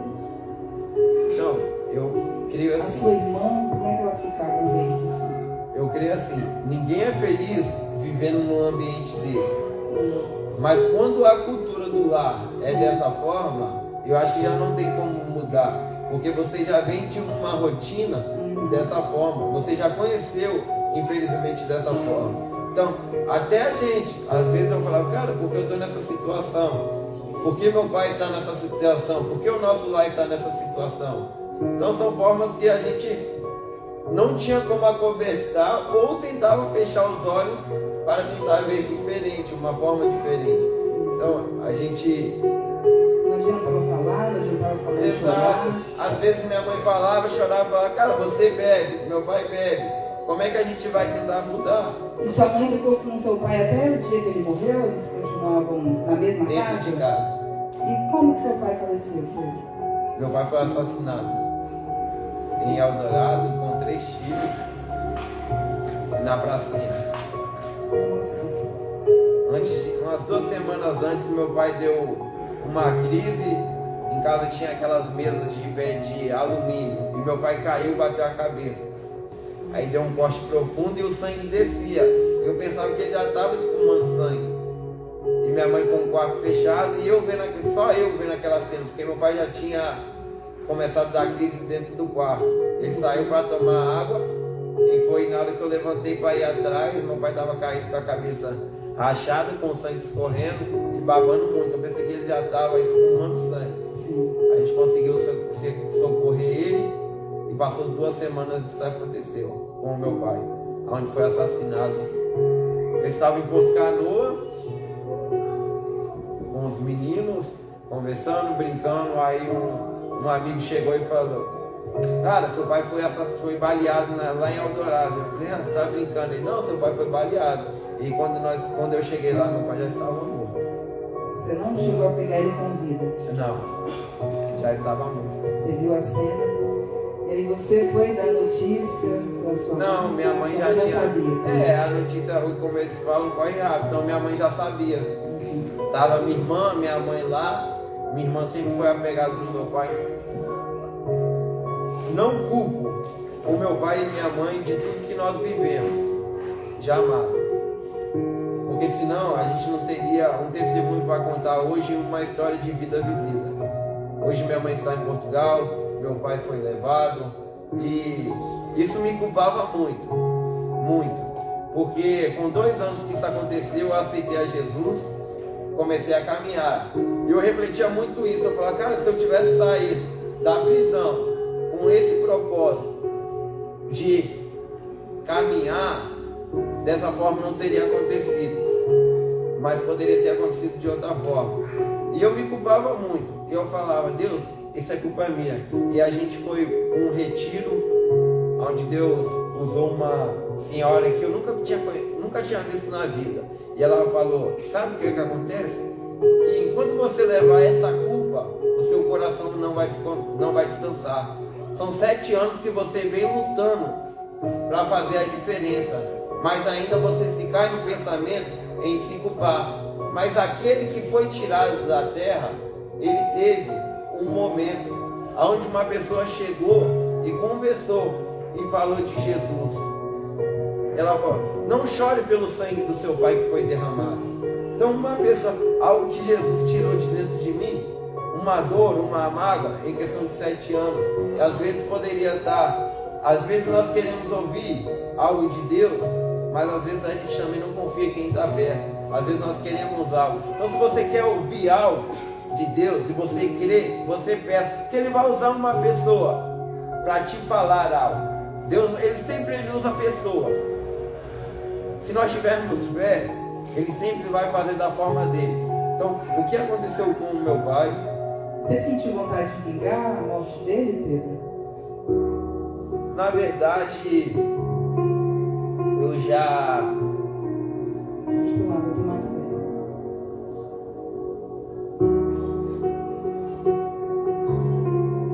Então, eu creio A assim. sua irmã, como é que elas ficavam vendo isso? Eu creio assim, ninguém é feliz vivendo num ambiente dele. Mas quando a cultura do lar é dessa forma, eu acho que já não tem como mudar. Porque você já vem de uma rotina dessa forma. Você já conheceu, infelizmente, dessa forma. Então, até a gente, às vezes eu falava: cara, por que eu estou nessa situação? Por que meu pai está nessa situação? Por que o nosso lar está nessa situação? Então são formas que a gente não tinha como acobertar ou tentava fechar os olhos para tentar ver diferente, uma forma diferente. Então a gente... Uma adiantava falar, não adiantava só chorar. Exato. Às vezes minha mãe falava, chorava, falava, cara, você bebe, meu pai bebe. Como é que a gente vai tentar mudar? E sua mãe ficou com seu pai até o dia que ele morreu? Eles continuavam na mesma Dentro casa? de casa. E como que seu pai faleceu, Pedro? Meu pai foi assassinado em Eldorado com 3 tiros na pracinha. Umas 2 semanas antes, meu pai deu uma crise. Em casa tinha aquelas mesas de pé de alumínio e meu pai caiu e bateu a cabeça. Aí deu um corte profundo e o sangue descia. Eu pensava que ele já estava espumando sangue. E minha mãe com o quarto fechado e só eu vendo aquela cena, porque meu pai já tinha começado a dar crise dentro do quarto. Ele saiu para tomar água e foi na hora que eu levantei para ir atrás, meu pai estava caído com a cabeça rachada, com o sangue escorrendo e babando muito. Eu pensei que ele já estava espumando sangue. Sim. A gente conseguiu socorrer ele e passou 2 semanas e isso aconteceu com o meu pai, onde foi assassinado. Eu estava em Porto Canoa com os meninos, conversando, brincando. Aí um amigo chegou e falou, cara, seu pai foi baleado lá em Eldorado. Eu falei, tá brincando? Ele, não, seu pai foi baleado. E quando eu cheguei lá, meu pai já estava morto. Você não chegou a pegar ele com vida? Não, já estava morto. Você viu a cena? E aí você foi dar notícia para sua mãe? Não, minha mãe já tinha. A notícia, como eles falam, corre rápido. Então minha mãe já sabia. Tava minha irmã, minha mãe lá. Minha irmã sempre foi apegada no meu pai. Não culpo o meu pai e minha mãe de tudo que nós vivemos. Jamais. Porque senão a gente não teria um testemunho para contar hoje, uma história de vida vivida. Hoje minha mãe está em Portugal, meu pai foi levado e isso me culpava muito, muito. Porque com 2 anos que isso aconteceu, eu aceitei a Jesus, comecei a caminhar. E eu refletia muito isso, eu falava, cara, se eu tivesse saído da prisão com esse propósito de caminhar, dessa forma não teria acontecido, mas poderia ter acontecido de outra forma. E eu me culpava muito. Eu falava, Deus, isso é culpa minha. E a gente foi um retiro onde Deus usou uma senhora que eu nunca tinha visto na vida. E ela falou, sabe o que acontece? Que enquanto você levar essa culpa, o seu coração não vai descansar. São 7 anos que você vem lutando para fazer a diferença, mas ainda você se cai no pensamento em se culpar. Mas aquele que foi tirado da terra, ele teve um momento onde uma pessoa chegou e conversou e falou de Jesus. Ela falou, não chore pelo sangue do seu pai que foi derramado. Então uma pessoa, algo que Jesus tirou de dentro de mim, uma dor, uma mágoa, em questão de 7 anos, e às vezes poderia estar, às vezes nós queremos ouvir algo de Deus, mas às vezes a gente também não confia quem está perto. Às vezes nós queremos algo. Então se você quer ouvir algo de Deus, e você crê, você peça, que Ele vai usar uma pessoa para te falar algo. Deus, Ele sempre usa pessoas. Se nós tivermos fé, Ele sempre vai fazer da forma dele. Então, o que aconteceu com o meu pai? Você sentiu vontade de vingar a morte dele, Pedro? Na verdade, eu já... Vou tomar também.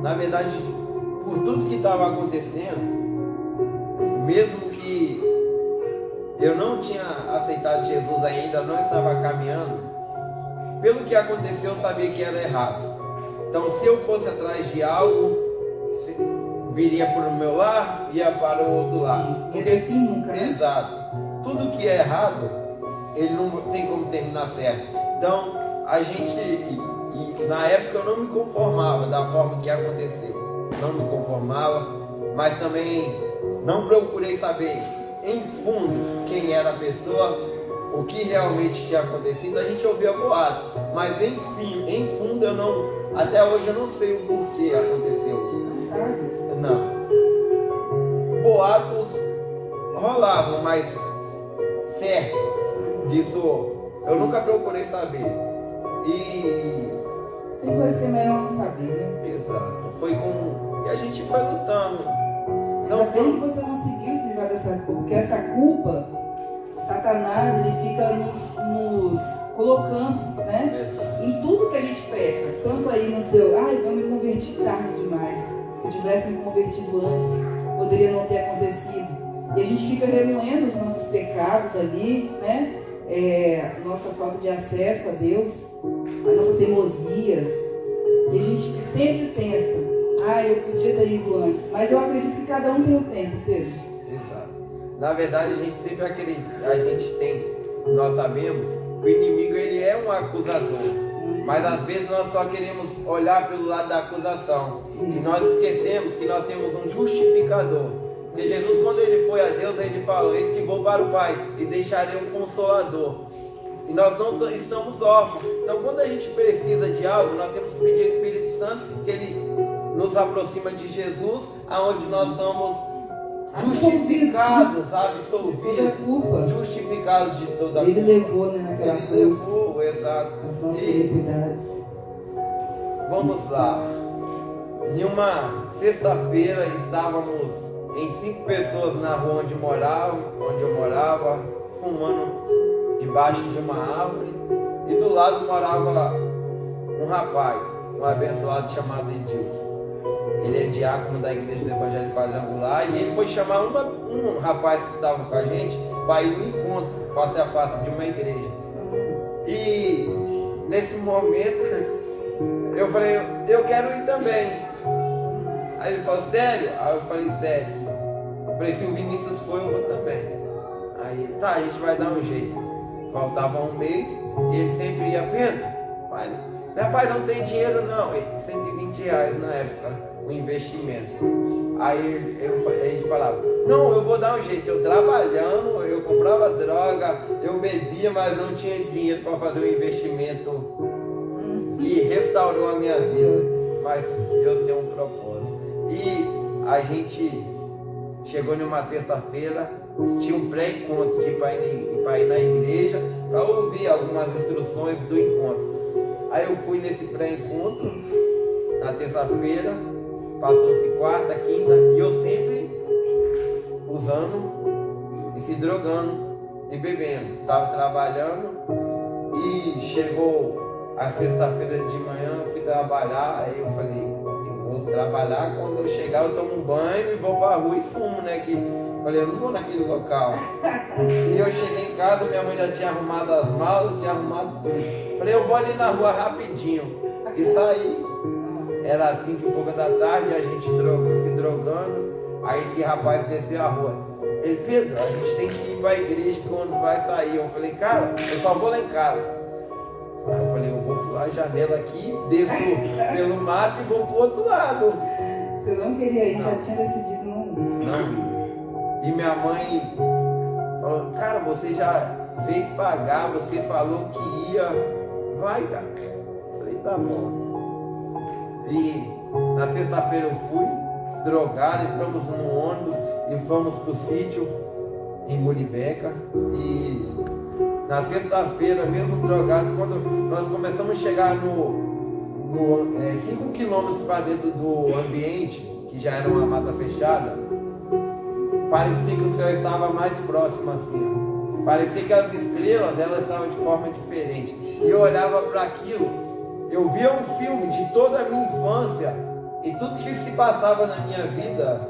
Na verdade, por tudo que estava acontecendo, mesmo que eu não tinha aceitado Jesus ainda, não estava caminhando, pelo que aconteceu eu sabia que era errado. Então se eu fosse atrás de algo, viria para o meu lar, ia para o outro lado. Porque fim nunca, né? Exato. Tudo que é errado, ele não tem como terminar certo. Então a gente... E na época eu não me conformava da forma que aconteceu. Não me conformava, mas também não procurei saber em fundo quem era a pessoa, o que realmente tinha acontecido. A gente ouvia boatos, mas em fundo eu não, até hoje eu não sei o porquê aconteceu. Não. Boatos rolavam, mas certo disso eu nunca procurei saber. E Tem coisa que é melhor não saber, né? Exato. Foi com... E a gente foi lutando. Ainda bem que você conseguiu se livrar dessa culpa, porque essa culpa, Satanás, ele fica nos colocando, né? Em tudo que a gente peca. Tanto aí no seu, eu me converti tarde demais. Se eu tivesse me convertido antes, poderia não ter acontecido. E a gente fica remoendo os nossos pecados ali, né? Nossa falta de acesso a Deus, a nossa teimosia. E a gente sempre pensa, eu podia ter ido antes. Mas eu acredito que cada um tem o tempo, Pedro. Exato. Na verdade, a gente sempre acredita, nós sabemos que o inimigo ele é um acusador. Mas às vezes nós só queremos olhar pelo lado da acusação. E nós esquecemos que nós temos um justificador. Porque Jesus, quando ele foi a Deus, ele falou: eis que vou para o Pai e deixarei um consolador. E nós não estamos órfãos. Então quando a gente precisa de algo, nós temos que pedir ao Espírito Santo que ele nos aproxima de Jesus, aonde nós somos justificados, absolvidos, justificados de toda a culpa. Ele levou, né, naquela cruz. Ele levou, exato. As nossas iniquidades. Vamos lá. Em uma sexta-feira estávamos em 5 pessoas na rua onde eu morava, fumando debaixo de uma árvore, e do lado morava um rapaz, um abençoado chamado Edilson. Ele é diácono da igreja do Evangelho Quadrangular, e ele foi chamar um rapaz que estava com a gente para ir no encontro, face a face de uma igreja. E nesse momento eu falei: eu quero ir também. Aí ele falou: sério? Aí eu falei: sério. Eu falei: se o Vinícius for, eu vou também. Aí ele: tá, a gente vai dar um jeito. Faltava um mês e ele sempre ia: Pedro, rapaz, não tem dinheiro não. R$120 na época, o investimento. Aí ele falava: não, eu vou dar um jeito. Eu trabalhando, eu comprava droga, eu bebia, mas não tinha dinheiro para fazer um investimento que restaurou a minha vida. Mas Deus tem um propósito. E a gente chegou numa terça-feira, tinha um pré-encontro de ir para ir na igreja para ouvir algumas instruções do encontro. Aí eu fui nesse pré-encontro na terça-feira, passou-se quarta, quinta, e eu sempre usando e se drogando e bebendo. Estava trabalhando e chegou a sexta-feira de manhã, eu fui trabalhar, aí eu falei: eu vou trabalhar, quando eu chegar eu tomo um banho e vou para a rua e fumo, né? Falei: eu não vou naquele local. E eu cheguei em casa, minha mãe já tinha arrumado as malas, tinha arrumado tudo. Falei: eu vou ali na rua rapidinho. E saí, era 5 e pouca da tarde, a gente se drogando. Aí esse rapaz desceu a rua. Ele: Pedro, a gente tem que ir para a igreja quando vai sair. Eu falei: cara, eu só vou lá em casa. Aí eu falei: eu vou pular a janela aqui, desço pelo mato e vou pro outro lado. Você não queria ir, já tinha decidido não ir. Não. E minha mãe falou: cara, você já fez pagar, você falou que ia, vai, cara. Eu falei: tá bom. E na sexta-feira eu fui drogado, entramos no ônibus e fomos pro sítio em Muribeca. E na sexta-feira, mesmo drogado, quando nós começamos a chegar 5 quilômetros para dentro do ambiente, que já era uma mata fechada, parecia que o céu estava mais próximo assim. Parecia que as estrelas elas estavam de forma diferente. E eu olhava para aquilo, eu via um filme de toda a minha infância e tudo que se passava na minha vida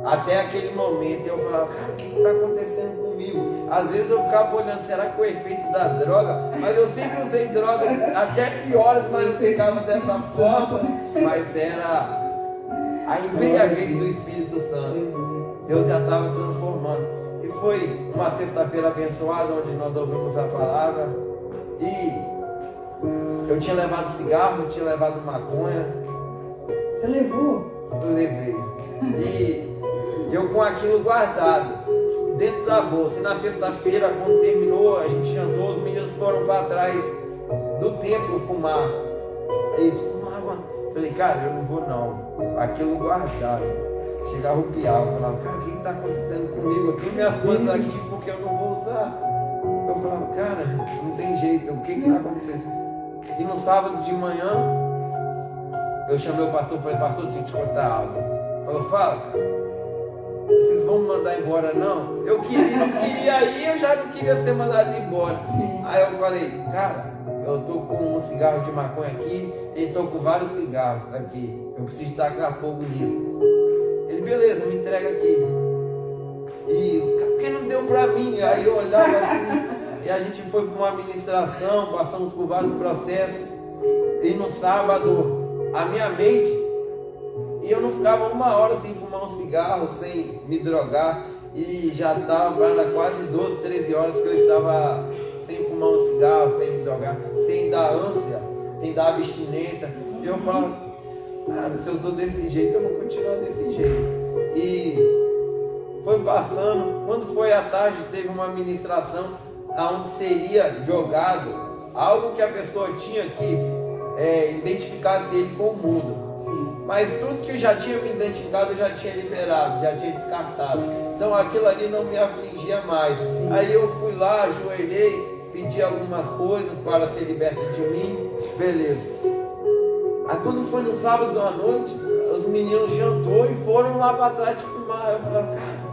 até aquele momento. Eu falava: cara, o que está acontecendo comigo? Às vezes eu ficava olhando, será que o efeito da droga? Mas eu sempre usei droga até piores, mas não ficava dessa forma. Mas era a embriaguez do Espírito Santo. Deus já estava transformando. E foi uma sexta-feira abençoada, onde nós ouvimos a palavra. E eu tinha levado cigarro, tinha levado maconha. Você levou? Eu levei. E eu com aquilo guardado dentro da bolsa. E na sexta-feira, quando terminou, a gente jantou, os meninos foram para trás do templo fumar. Eles fumavam. Falei: cara, eu não vou não. Aquilo guardado. Chegava a arrupiar. Eu falava: cara, o que está acontecendo comigo? Eu tenho minhas coisas aqui porque eu não vou usar. Eu falava: cara, não tem jeito. O que está acontecendo? E no sábado de manhã, Eu chamei o pastor e falei, pastor, eu tinha que te contar algo. Ele falou, fala, cara. Vocês vão me mandar embora, não? Eu não queria ir, eu já não queria ser mandado embora. Sim. Aí eu falei, cara, eu tô com um cigarro de maconha aqui e tô com vários cigarros aqui. Eu preciso tacar fogo nisso. Ele, beleza, me entrega aqui. E os caras, por que não deu pra mim? Aí eu olhava assim, e a gente foi para uma administração, passamos por vários processos. E no sábado, a minha mente, e eu não ficava 1 hora sem fumar um cigarro, sem me drogar. E já estava quase 12, 13 horas que eu estava sem fumar um cigarro, sem me drogar, sem dar ânsia, sem dar abstinência. E eu falava, cara, se eu estou desse jeito, eu vou continuar desse jeito. E foi passando. Quando foi à tarde, teve uma ministração onde seria jogado algo que a pessoa tinha que identificasse ele com o mundo. Mas tudo que eu já tinha me identificado, eu já tinha liberado, já tinha descartado. Então aquilo ali não me afligia mais. Aí eu fui lá, ajoelhei, pedi algumas coisas para ser liberto de mim. Beleza. Aí quando foi no sábado à noite, os meninos jantou e foram lá para trás fumar. Eu falei, cara,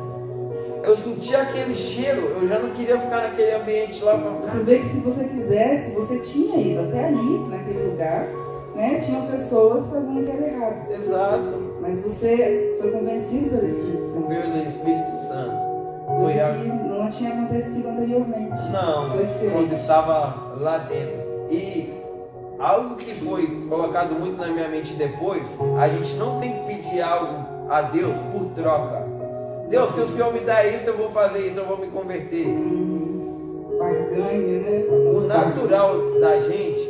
eu senti aquele cheiro, eu já não queria ficar naquele ambiente lá. Você vê que se você quisesse, você tinha ido até ali, naquele lugar, né? Tinham pessoas fazendo o que era errado. Exato. Mas você foi convencido pelo Espírito Santo. Pelo Espírito Santo. Foi que não tinha acontecido anteriormente. Não, foi diferente. Quando estava lá dentro. E algo que foi colocado muito na minha mente depois, a gente não tem que pedir algo a Deus por troca. Deus, se o Senhor me dá isso, eu vou fazer isso, eu vou me converter. Barganha, né? O natural da gente,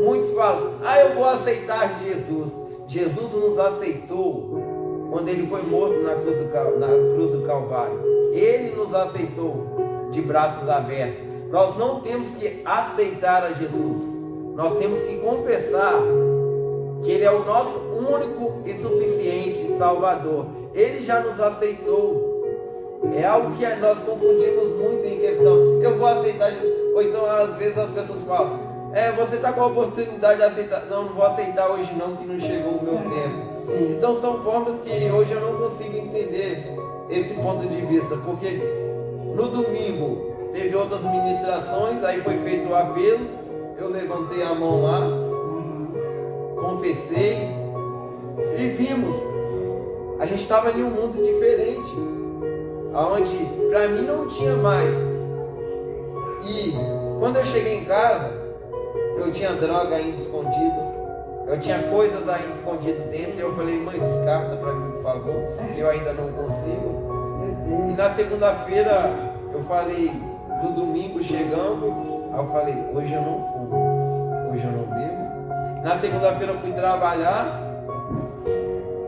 muitos falam, eu vou aceitar Jesus. Jesus nos aceitou quando ele foi morto na cruz do Calvário. Ele nos aceitou de braços abertos. Nós não temos que aceitar a Jesus. Nós temos que confessar que ele é o nosso único e suficiente Salvador. Ele já nos aceitou. É algo que nós confundimos muito em questão. Eu vou aceitar Jesus. Ou então às vezes as pessoas falam, você está com a oportunidade de aceitar. Não vou aceitar hoje não, que não chegou o meu tempo. Então são formas que hoje eu não consigo entender esse ponto de vista. Porque no domingo teve outras ministrações, aí foi feito o apelo, eu levantei a mão lá, confessei e vimos. A gente estava em um mundo diferente, onde para mim não tinha mais. E quando eu cheguei em casa, eu tinha droga ainda escondida, eu tinha coisas ainda escondidas dentro, e eu falei, mãe, descarta para mim, por favor, que eu ainda não consigo. E na segunda-feira, eu falei, no domingo chegamos, aí eu falei, hoje eu não fumo, hoje eu não bebo. Na segunda-feira eu fui trabalhar,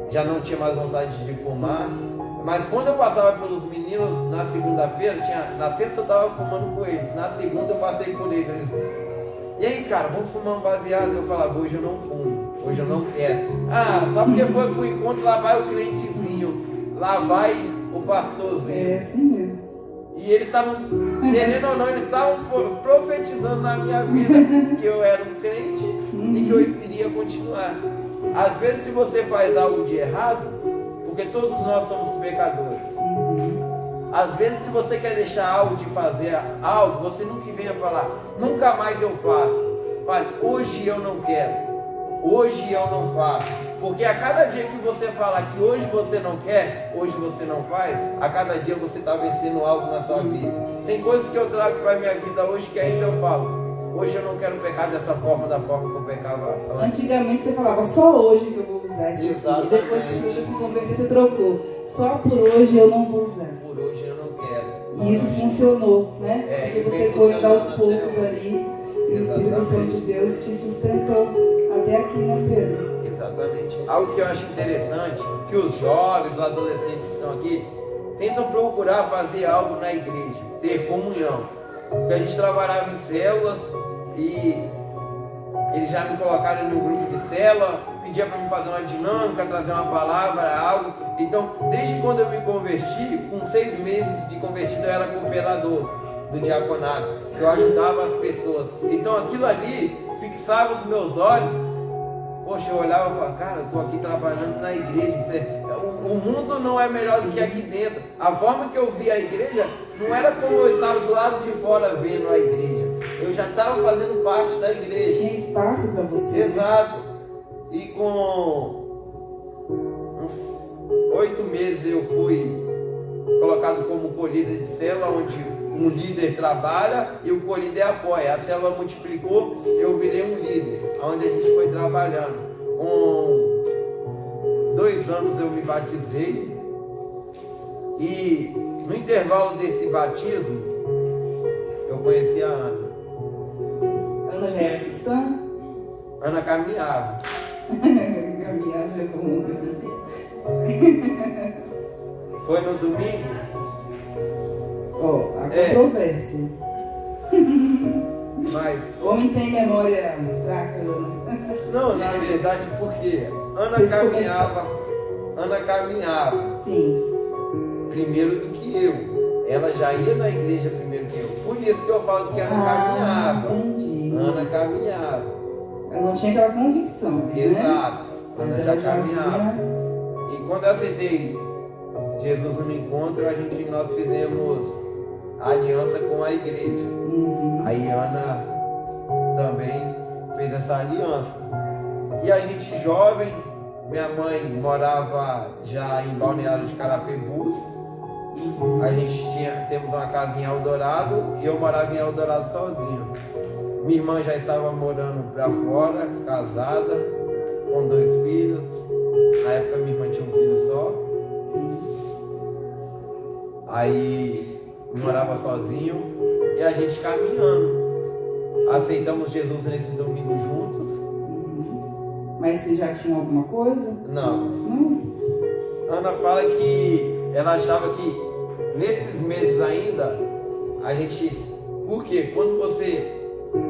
já não tinha mais vontade de fumar. Mas quando eu passava pelos meninos na segunda-feira, na sexta eu estava fumando com eles, na segunda eu passei por eles. E aí, cara, vamos fumar um baseado? Eu falava, hoje eu não fumo, hoje eu não quero. Só porque foi pro encontro, lá vai o crentezinho, lá vai o pastorzinho. É assim mesmo. E eles estavam, querendo ou não, eles estavam profetizando na minha vida que eu era um crente e que eu iria continuar. Às vezes, se você faz algo de errado, porque todos nós somos pecadores. Às vezes, se você quer deixar algo de fazer algo, você nunca venha falar, nunca mais eu faço. Fale, hoje eu não quero, hoje eu não faço. Porque a cada dia que você fala que hoje você não quer, hoje você não faz, a cada dia você está vencendo algo na sua vida. Tem coisas que eu trago para a minha vida hoje que ainda eu falo, hoje eu não quero pecar dessa forma, da forma que eu pecava antes. Antigamente você falava, só hoje que eu vou usar isso aqui. Depois que você se converteu, você trocou. Só por hoje eu não vou usar. Por hoje eu não quero. E isso funcionou, né? Porque você foi indo aos poucos ali. E o Espírito Santo de Deus te sustentou até aqui, né, Pedro? Exatamente. Algo que eu acho interessante, que os jovens, os adolescentes que estão aqui, tentam procurar fazer algo na igreja, ter comunhão. Porque a gente trabalhava em células e eles já me colocaram no grupo de célula, pedia para me fazer uma dinâmica, trazer uma palavra, algo. Então, desde quando eu me converti, com 6 meses de convertido, eu era cooperador do diaconato. Eu ajudava as pessoas. Então, aquilo ali fixava os meus olhos Poxa, eu olhava e falava, cara, eu estou aqui trabalhando na igreja. O mundo não é melhor do que aqui dentro. A forma que eu via a igreja não era como eu estava do lado de fora vendo a igreja. Eu já estava fazendo parte da igreja. Tinha espaço para você. Exato. E com uns 8 meses eu fui colocado como co-líder de célula, onde um líder trabalha e o co-líder apoia. A célula multiplicou, eu virei um líder, onde a gente foi trabalhando. Com 2 anos eu me batizei e no intervalo desse batismo eu conheci a Ana. Ana já era cristã? Ana caminhava. Caminhava é comum. Foi no domingo? Ó, a controvérsia. Mas O homem tem memória fraca, Ana. não, na verdade, porque Ana caminhava Sim. primeiro do que eu. Ela já ia na igreja primeiro que eu. Por isso que eu falo que Ana caminhava. Entendi. Ana caminhava. Ela não tinha aquela convicção, né? Exato. Mas Ana ela já caminhava. E quando eu aceitei Jesus no encontro, nós fizemos aliança com a igreja. Uhum. Aí Ana também fez essa aliança. E a gente jovem, minha mãe morava já em Balneário de Carapebus. A gente temos uma casa em Eldorado e eu morava em Eldorado sozinho. Minha irmã já estava morando para fora, casada, com 2 filhos. Na época minha irmã tinha um filho só. Sim. Aí eu morava sozinho e a gente caminhando. Aceitamos Jesus nesse domingo juntos. Uhum. Mas você já tinha alguma coisa? Não. Não? Ana fala que ela achava que nesses meses ainda a gente... Porque quando você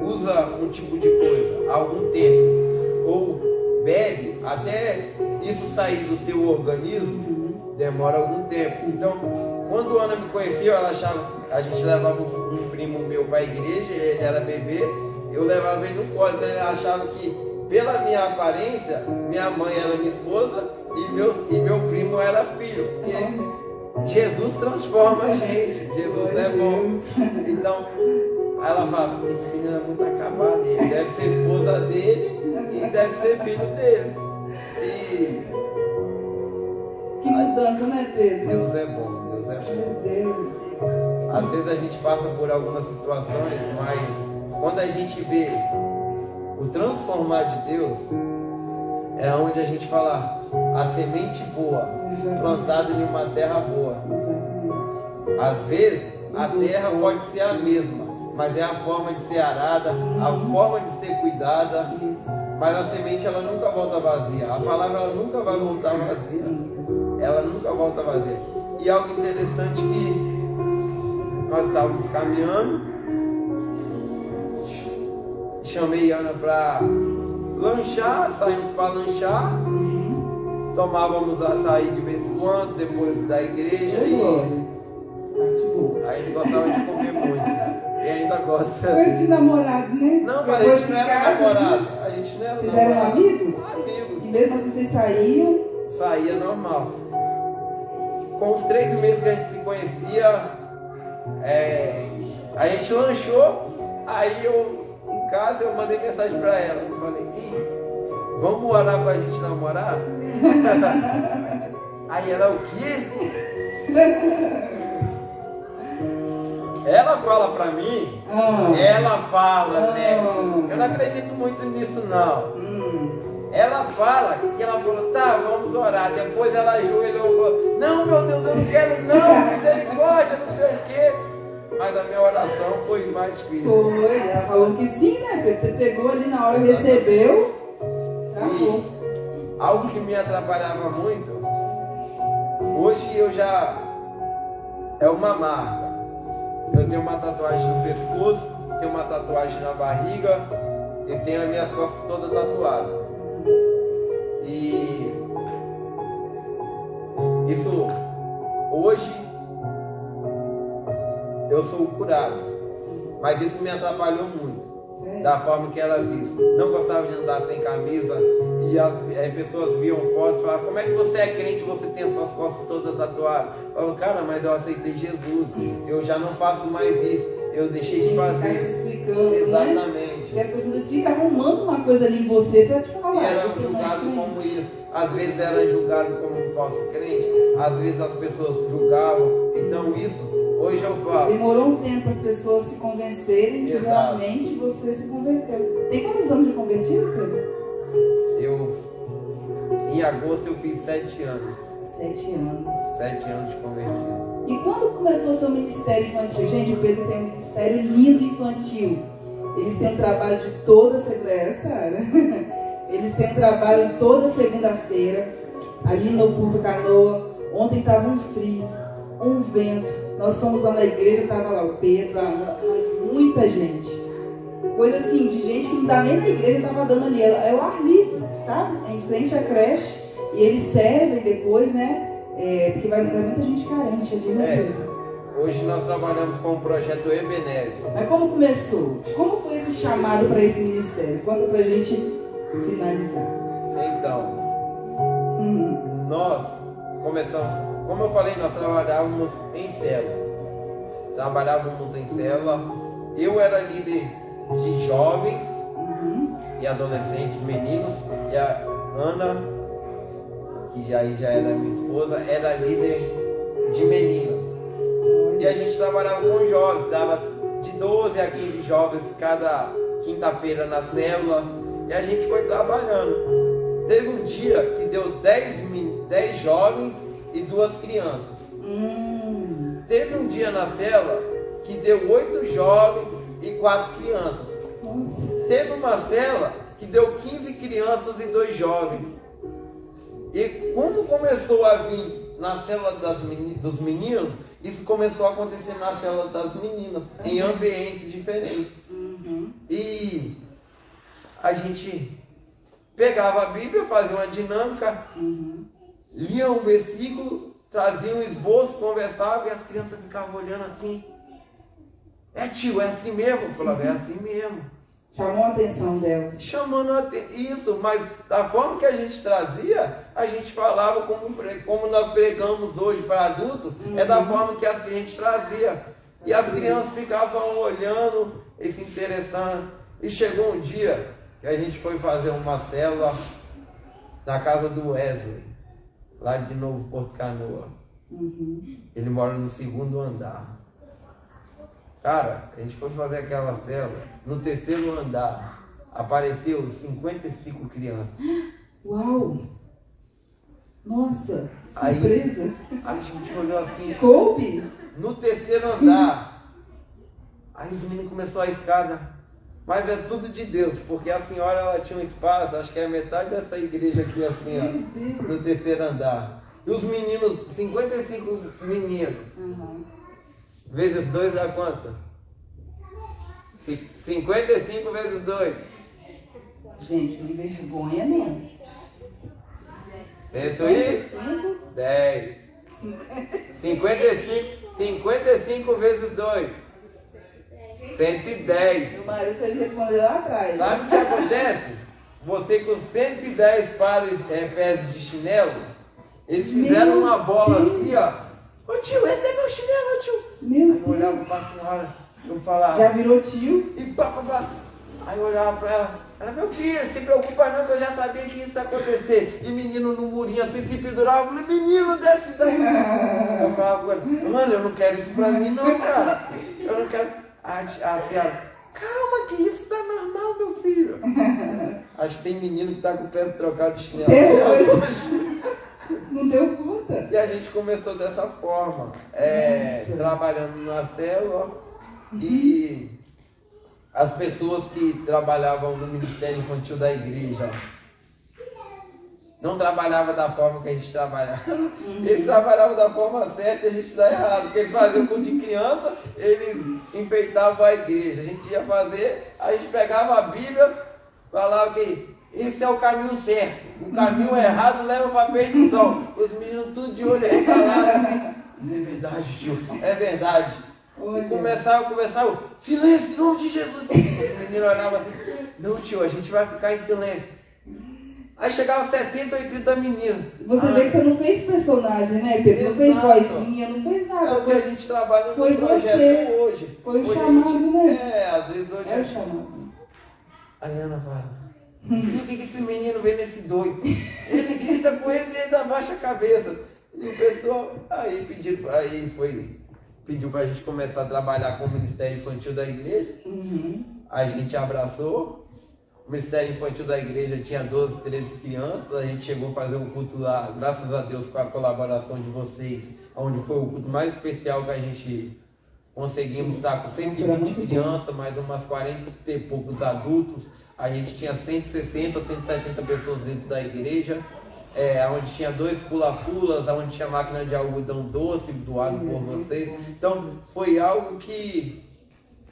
usa um tipo de coisa há algum tempo ou bebe, até isso sair do seu organismo demora algum tempo. Então, quando Ana me conheceu, ela achava... A gente levava um primo meu para a igreja, ele era bebê, eu levava ele no colo. Então ela achava que, pela minha aparência, minha mãe era minha esposa e meu primo era filho. Porque Jesus transforma a gente, Jesus é bom. Então, ela fala, esse menino é muito acabado, ele deve ser esposa dele e deve ser filho dele. E Que mudança, né, Pedro? Deus é bom, Deus é bom. Meu Deus. Às vezes a gente passa por algumas situações, mas quando a gente vê o transformar de Deus, é onde a gente fala a semente boa, plantada em uma terra boa. Exatamente. Às vezes a terra pode ser a mesma, mas é a forma de ser arada, a forma de ser cuidada, Isso. mas a semente ela nunca volta vazia. A palavra ela nunca vai voltar vazia. Ela nunca volta vazia. E algo interessante que nós estávamos caminhando, chamei Ana para lanchar, saímos para lanchar, tomávamos açaí de vez em quando, depois da igreja, e Parte boa. aí a gente gostava de comer muito, e ainda gosta. Coisa de namorado, né? Não, mas a Depois gente de não era casa, namorado, a gente não era Vocês eram namorado. amigos? Amigos. E mesmo assim vocês saíam? Saía normal. Com os 3 meses que a gente se conhecia, a gente lanchou, aí em casa eu mandei mensagem pra ela, eu falei, vamos orar pra gente namorar? Aí ela, o quê? Ela fala pra mim, ela fala, né? Eu não acredito muito nisso não. Ela fala que ela falou, tá, vamos orar. Depois ela ajoelhou e falou, não, meu Deus, eu não quero não, misericórdia, não sei o quê. Mas a minha oração foi mais firme. Foi, ela falou que sim, né, Pedro? Você pegou ali na hora, recebeu, acabou. E algo que me atrapalhava muito, hoje eu já... É uma marca. Eu tenho uma tatuagem no pescoço, tenho uma tatuagem na barriga e tenho as minhas costas todas tatuadas. E isso, hoje, eu sou curado, mas isso me atrapalhou muito. Sério? da forma que era vista. Não gostava de andar sem camisa. E as pessoas viam fotos e falavam, como é que você é crente e você tem as suas costas todas tatuadas? Eu falava, cara, mas eu aceitei Jesus, eu já não faço mais isso, eu deixei de fazer. Tá se explicando, exatamente. Né? E as pessoas ficam arrumando uma coisa ali em você para te falar. E era julgado como isso. Às vezes era julgado como um falso crente, às vezes as pessoas julgavam. Então isso, hoje eu falo. Demorou um tempo as pessoas se convencerem que realmente você se converteu. Tem quantos anos de convertido, Pedro? Em agosto eu fiz 7 anos. 7 anos. 7 anos de convertido. E quando começou o seu ministério infantil? Gente, o Pedro tem um ministério lindo infantil. Eles têm um trabalho de toda segunda-feira. Eles têm um trabalho de toda segunda-feira. Ali no Porto Canoa. Ontem estava um frio, um vento. Nós fomos lá na igreja, estava lá o Pedro, a Ana, mas muita gente. Coisa assim, de gente que não dá nem na igreja, estava dando ali. É o ar livre, sabe? É em frente à creche. E eles servem depois, né? Porque vai muita gente carente ali, né, Pedro? Hoje nós trabalhamos com o projeto Ebenezer. Mas como começou? Como foi esse chamado para esse ministério? Conta pra gente finalizar. Então, nós começamos, como eu falei, nós trabalhávamos em célula. Eu era líder de jovens e adolescentes, meninos, e a Ana, que já era minha esposa, era líder de meninas. E a gente trabalhava com jovens, dava de 12 a 15 jovens cada quinta-feira na célula, e a gente foi trabalhando. Teve um dia que deu 10 jovens e 2 crianças. Teve um dia na célula que deu 8 jovens e 4 crianças. Teve uma célula que deu 15 crianças e 2 jovens. E como começou a vir na célula dos meninos, isso começou a acontecer na célula das meninas, em ambientes diferentes. E a gente pegava a Bíblia, fazia uma dinâmica, lia um versículo, trazia um esboço, conversava, e as crianças ficavam olhando assim. Tio, é assim mesmo? Eu falava, é assim mesmo. Chamou a atenção delas. Chamando isso, mas da forma que a gente trazia, a gente falava como nós pregamos hoje para adultos, é da forma que a gente trazia. E as crianças ficavam olhando e se interessando. E chegou um dia que a gente foi fazer uma célula na casa do Wesley, lá de Novo Porto Canoa. Ele mora no 2º andar. Cara, a gente foi fazer aquela célula, no 3º andar, apareceu 55 crianças. Uau! Nossa, surpresa! Aí, a gente olhou assim, coube? No 3º andar, aí os meninos começaram a escada, mas é tudo de Deus, porque a senhora ela tinha um espaço, acho que é metade dessa igreja aqui assim, ó, no 3º andar. E os meninos, 55 meninos. Vezes 2 dá quanto? 55 vezes 2. Gente, me vergonha mesmo. 110. 55 vezes 2. 110. Meu marido ele respondeu lá atrás. Sabe o que acontece? Você com 110 pés de chinelo, eles fizeram uma bola assim, ó. Ô tio, esse é meu chinelo, tio. Aí eu olhava pra senhora, eu falava. Já virou tio? E pá. Aí eu olhava pra ela, meu filho, se preocupa não, que eu já sabia que isso ia acontecer. E menino no murinho assim se pendurava, eu falei, menino, desce daí. Eu falava com ele, mano, eu não quero isso pra mim não, cara. Eu não quero. A senhora, calma que isso tá normal, meu filho. Acho que tem menino que tá com o pé trocado de chinelo. Não deu conta. E a gente começou dessa forma, trabalhando na célula, e as pessoas que trabalhavam no Ministério Infantil da igreja não trabalhavam da forma que a gente trabalhava. Eles trabalhavam da forma certa e a gente dá errado, porque eles faziam culto de criança, eles enfeitavam a igreja. A gente ia fazer, a gente pegava a Bíblia, falava que esse é o caminho certo, o caminho errado leva para a perdição. Os meninos tudo de olho regalaram assim. É verdade, tio, é verdade. Olha. E começava, silêncio, em nome de Jesus. Os meninos olhavam assim, não tio, a gente vai ficar em silêncio. Aí chegava 70, 80 meninos. Você vê que você não fez personagem, né, Pedro? Não fez vozinha, não fez nada. É o que a gente trabalha no projeto você. hoje. Foi o hoje chamado, né? às vezes hoje. É o chamado. Aí a Ana fala, o que esse menino vê nesse doido? Ele grita com ele e ainda abaixa a cabeça. E o pessoal, pediu pra gente começar a trabalhar com o Ministério Infantil da igreja. A gente abraçou. O Ministério Infantil da igreja tinha 12, 13 crianças. A gente chegou a fazer um culto lá, graças a Deus, com a colaboração de vocês, onde foi o culto mais especial que a gente conseguimos estar com 120 crianças, mais umas 40 e poucos adultos. A gente tinha 160, 170 pessoas dentro da igreja, onde tinha 2 pula-pulas, onde tinha máquina de algodão doce doado por vocês. Então foi algo que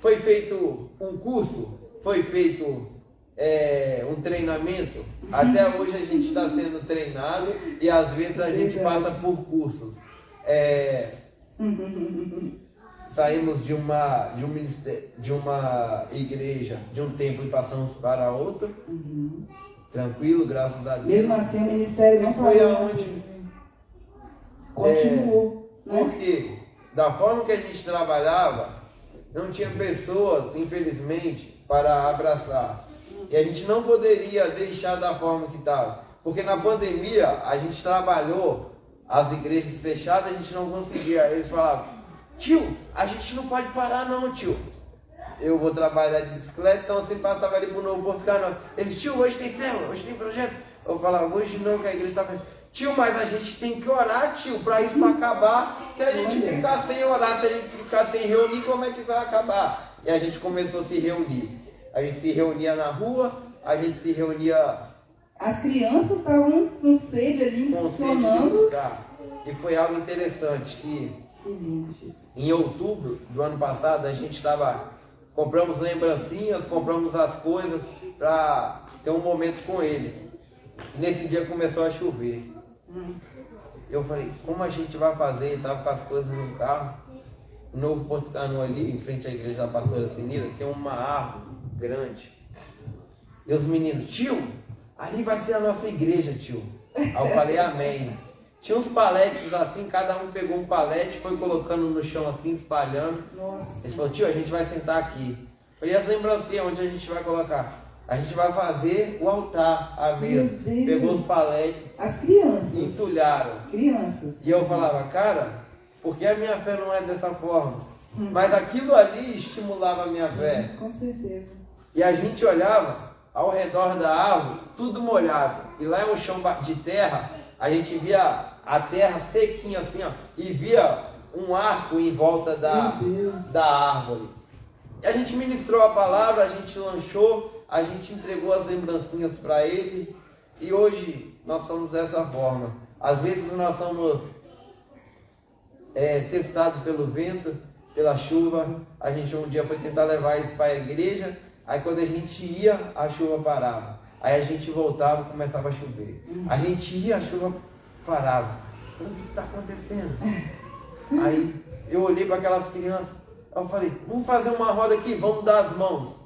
foi feito um curso, foi feito um treinamento. Até hoje a gente está sendo treinado e às vezes a gente passa por cursos. Saímos de uma igreja, de um templo e passamos para outro. Tranquilo, graças a Deus. Mesmo assim o ministério não foi parou. aonde Continuou. Né? Porque da forma que a gente trabalhava, não tinha pessoas, infelizmente, para abraçar. E a gente não poderia deixar da forma que estava. Porque na pandemia a gente trabalhou, as igrejas fechadas, a gente não conseguia. Eles falavam, tio, a gente não pode parar não, tio. Eu vou trabalhar de bicicleta, então você passava ali pro Novo Porto Canal. Eles, tio, hoje tem célula, hoje tem projeto. Eu falava, hoje não, que a igreja está fechada. Tio, mas a gente tem que orar, tio, para isso acabar. Se a gente ficar sem orar, se a gente ficar sem reunir, como é que vai acabar? E a gente começou a se reunir. A gente se reunia na rua, a gente se reunia... As crianças estavam com sede ali, funcionando. E foi algo interessante que lindo, Jesus. Em outubro do ano passado, a gente compramos lembrancinhas, compramos as coisas para ter um momento com eles. E nesse dia começou a chover. Eu falei, como a gente vai fazer? Estava com as coisas no carro. No Novo Porto Canoa ali, em frente à igreja da pastora Sinira, tem uma árvore grande. E os meninos, tio, ali vai ser a nossa igreja, tio. Aí eu falei, amém. Tinha uns paletes assim, cada um pegou um palete, foi colocando no chão assim, espalhando. Nossa. Eles falaram, tio, a gente vai sentar aqui. Eu falei, as lembrancinhas, onde a gente vai colocar? A gente vai fazer o altar, a mesa. Pegou os paletes. As crianças. Entulharam. Crianças. E eu falava, cara, porque a minha fé não é dessa forma? Mas aquilo ali estimulava a minha fé. Com certeza. E a gente olhava ao redor da árvore, tudo molhado. E lá é um chão de terra, a gente via a terra sequinha assim, ó, e via um arco em volta da árvore. E a gente ministrou a palavra, a gente lanchou, a gente entregou as lembrancinhas para ele. E hoje nós somos dessa forma. Às vezes nós somos testados pelo vento, pela chuva. A gente um dia foi tentar levar isso para a igreja. Aí quando a gente ia, a chuva parava. Aí a gente voltava e começava a chover. A gente ia, a chuva parava. O que está acontecendo? Aí eu olhei para aquelas crianças. Eu falei, vamos fazer uma roda aqui, vamos dar as mãos.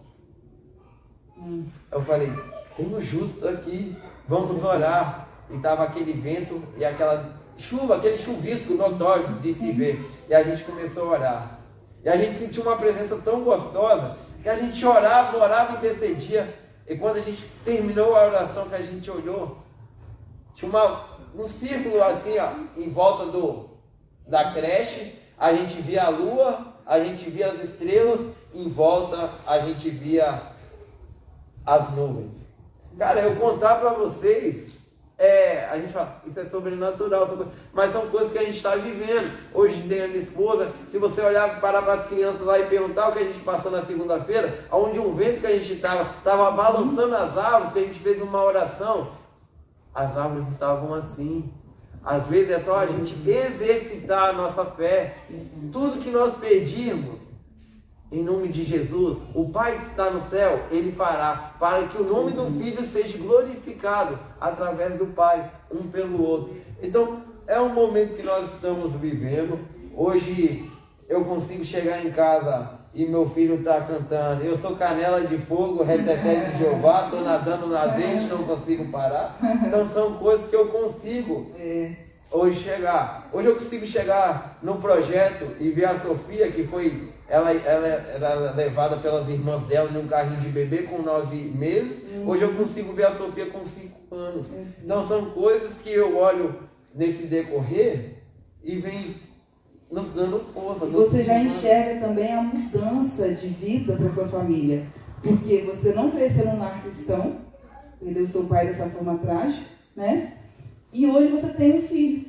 Eu falei, tem um justo aqui, vamos orar. E estava aquele vento e aquela chuva, aquele chuvisco notório de se ver. E a gente começou a orar. E a gente sentiu uma presença tão gostosa que a gente orava, intercedia. E quando a gente terminou a oração, que a gente olhou, tinha um círculo assim, ó, em volta da creche. A gente via a lua, a gente via as estrelas, em volta a gente via as nuvens. Cara, eu contar para vocês, a gente fala, isso é sobrenatural, mas são coisas que a gente está vivendo. Hoje tem a minha esposa, se você olhar para as crianças lá e perguntar o que a gente passou na segunda-feira, onde um vento que a gente estava balançando as árvores, que a gente fez uma oração, as árvores estavam assim. Às vezes é só a gente exercitar a nossa fé. Tudo que nós pedirmos, em nome de Jesus, o Pai que está no céu, Ele fará, para que o nome do Filho seja glorificado através do Pai, um pelo outro. Então, é um momento que nós estamos vivendo. Hoje, eu consigo chegar em casa e meu filho está cantando, eu sou canela de fogo, reteté de Jeová, estou nadando no azeite, não consigo parar. Então são coisas que eu consigo hoje chegar. Hoje eu consigo chegar num projeto e ver a Sofia, que foi, ela era levada pelas irmãs dela num carrinho de bebê com 9 meses. Hoje eu consigo ver a Sofia com 5 anos. Então são coisas que eu olho nesse decorrer e vem nos dando força. Você já enxerga também a mudança de vida para sua família, porque você não cresceu num lar cristão, perdeu seu pai dessa forma trágica, né? E hoje você tem um filho.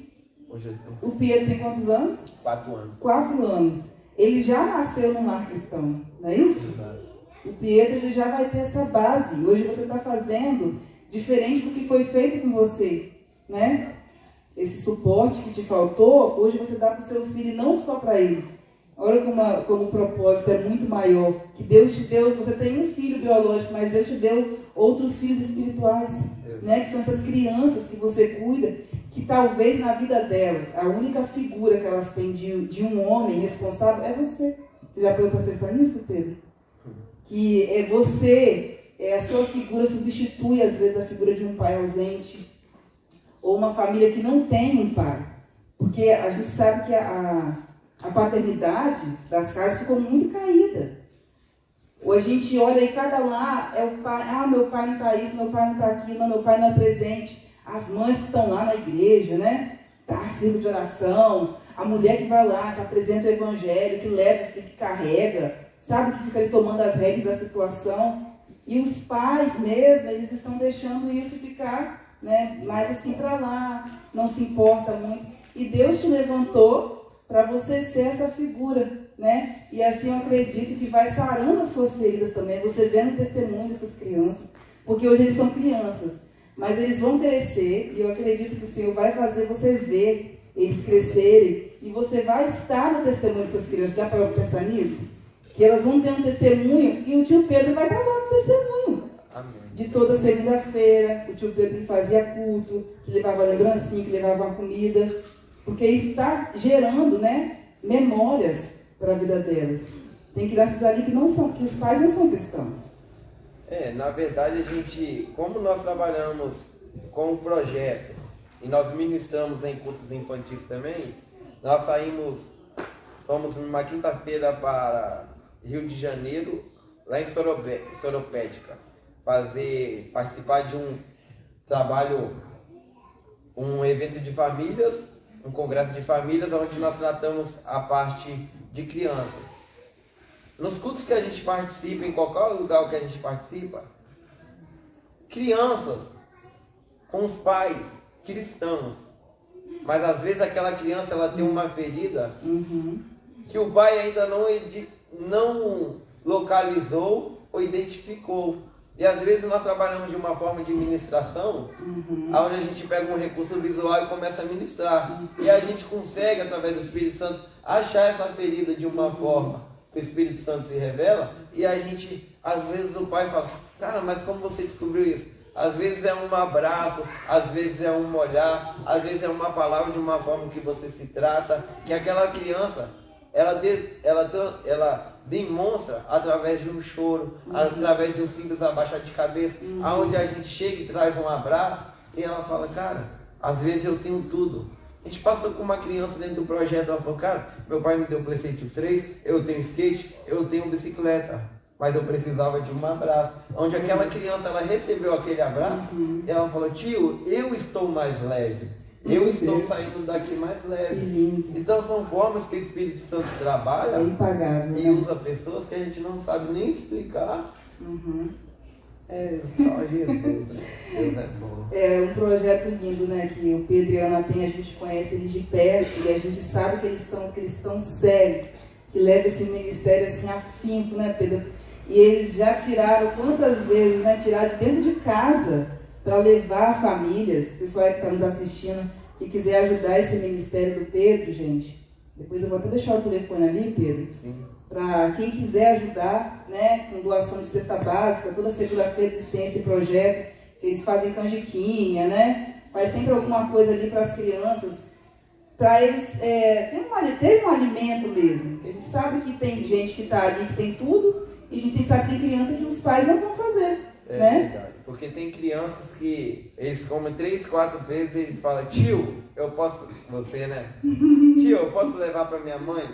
Hoje eu tenho... O Pedro tem quantos anos? 4 anos. 4 anos. Ele já nasceu num lar cristão, não é isso? Exato. O Pedro ele já vai ter essa base. Hoje você está fazendo diferente do que foi feito com você, né? Esse suporte que te faltou, hoje você dá para o seu filho e não só para ele. Olha como o propósito é muito maior. Que Deus te deu, você tem um filho biológico, mas Deus te deu outros filhos espirituais, né? Que são essas crianças que você cuida, que talvez na vida delas, a única figura que elas têm de um homem responsável é você. Você já parou para pensar nisso, Pedro? Que é você, a sua figura substitui às vezes a figura de um pai ausente, ou uma família que não tem um pai. Porque a gente sabe que a paternidade das casas ficou muito caída. Ou a gente olha e cada lá é o pai, meu pai não está isso, meu pai não está aquilo, meu pai não é presente. As mães que estão lá na igreja, né? Tá círculo de oração, a mulher que vai lá, que apresenta o evangelho, que leva, que carrega, sabe, que fica ali tomando as rédeas da situação. E os pais mesmo, eles estão deixando isso ficar, né, mais assim para lá, não se importa muito. E Deus te levantou para você ser essa figura, né? E assim eu acredito que vai sarando as suas feridas também, você vendo o testemunho dessas crianças, porque hoje eles são crianças, mas eles vão crescer e eu acredito que o Senhor vai fazer você ver eles crescerem e você vai estar no testemunho dessas crianças. Já parou para pensar nisso? Que elas vão ter um testemunho e o tio Pedro vai estar lá no testemunho. De toda segunda-feira, o tio Pedro que fazia culto, que levava lembrancinha, que levava uma comida, porque isso está gerando, né, memórias para a vida delas. Tem crianças ali que os pais não são cristãos. Na verdade, a gente, como nós trabalhamos com o projeto e nós ministramos em cultos infantis também, nós fomos numa quinta-feira para Rio de Janeiro, lá em Soropédica, participar de um trabalho, um evento de famílias, um congresso de famílias, onde nós tratamos a parte de crianças. Nos cultos que a gente participa, em qualquer lugar que a gente participa, crianças com os pais cristãos, mas às vezes aquela criança ela tem uma ferida que o pai ainda não localizou ou identificou. E às vezes nós trabalhamos de uma forma de ministração, onde a gente pega um recurso visual e começa a ministrar. E a gente consegue, através do Espírito Santo, achar essa ferida de uma forma que o Espírito Santo se revela. E a gente, às vezes o pai fala, cara, mas como você descobriu isso? Às vezes é um abraço, às vezes é um olhar, às vezes é uma palavra de uma forma que você se trata, que aquela criança, ela demonstra através de um choro, através de um simples abaixar de cabeça, aonde a gente chega e traz um abraço, e ela fala, cara, às vezes eu tenho tudo. A gente passou com uma criança dentro do projeto, ela falou, cara, meu pai me deu PlayStation 3, eu tenho skate, eu tenho bicicleta, mas eu precisava de um abraço. Onde aquela criança, ela recebeu aquele abraço, e ela falou, tio, eu estou mais leve. Eu estou saindo daqui mais leve. Então são formas que o Espírito Santo trabalha e usa pessoas que a gente não sabe nem explicar. É só Jesus, né? Deus é bom. É um projeto lindo, né? Que o Pedro e a Ana tem, a gente conhece eles de perto e a gente sabe que eles são cristãos sérios, que levam esse ministério assim afinco, né, Pedro? E eles já tiraram quantas vezes, né? Tiraram de dentro de casa para levar famílias, o pessoal que está nos assistindo, que quiser ajudar esse ministério do Pedro, gente, depois eu vou até deixar o telefone ali, Pedro, para quem quiser ajudar, né, com doação de cesta básica. Toda segunda-feira eles têm esse projeto, que eles fazem canjiquinha, né, faz sempre alguma coisa ali para as crianças. para eles terem um alimento mesmo. A gente sabe que tem gente que está ali, que tem tudo, e a gente sabe que tem criança que os pais não vão fazer. Né? Verdade. Porque tem crianças que eles comem 3, 4 vezes e eles falam, tio, eu posso, você, né? Tio, eu posso levar para minha mãe?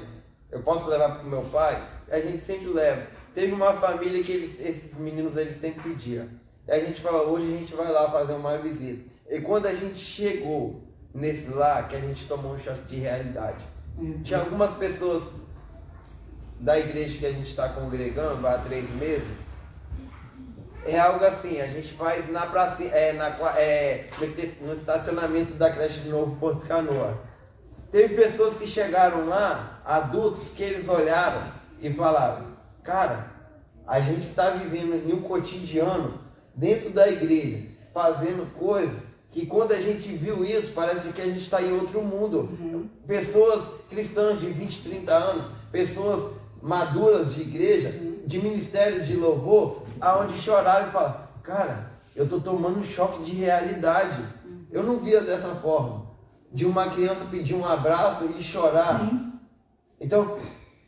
Eu posso levar para o meu pai? A gente sempre leva. Teve uma família que esses meninos eles sempre pediam. E a gente fala, hoje a gente vai lá fazer uma visita. E quando a gente chegou nesse lá, que a gente tomou um choque de realidade. Tinha algumas pessoas da igreja que a gente está congregando há 3 meses. É algo assim, a gente faz na praça, no estacionamento da creche de Novo Porto Canoa. Teve pessoas que chegaram lá, adultos, que eles olharam e falaram, cara, a gente está vivendo em um cotidiano dentro da igreja, fazendo coisas que quando a gente viu isso, parece que a gente está em outro mundo. Pessoas cristãs de 20, 30 anos, pessoas maduras de igreja, de ministério de louvor, aonde chorava e falava, cara, eu estou tomando um choque de realidade. Eu não via dessa forma, de uma criança pedir um abraço e chorar. Sim. Então,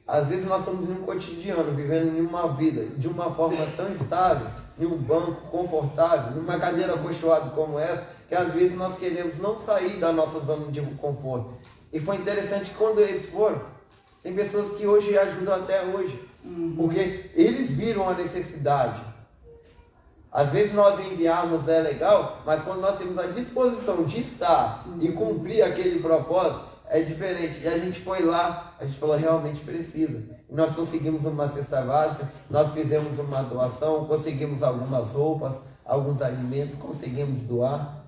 às vezes nós estamos num cotidiano, vivendo em uma vida de uma forma tão estável, em um banco confortável, numa cadeira acolchoada como essa, que às vezes nós queremos não sair da nossa zona de conforto. E foi interessante que quando eles foram, tem pessoas que hoje ajudam até hoje. Porque eles viram a necessidade. Às vezes nós enviarmos é legal, mas quando nós temos a disposição de estar e cumprir aquele propósito, é diferente. E a gente foi lá, a gente falou, realmente precisa. E nós conseguimos uma cesta básica, nós fizemos uma doação, conseguimos algumas roupas, alguns alimentos, conseguimos doar.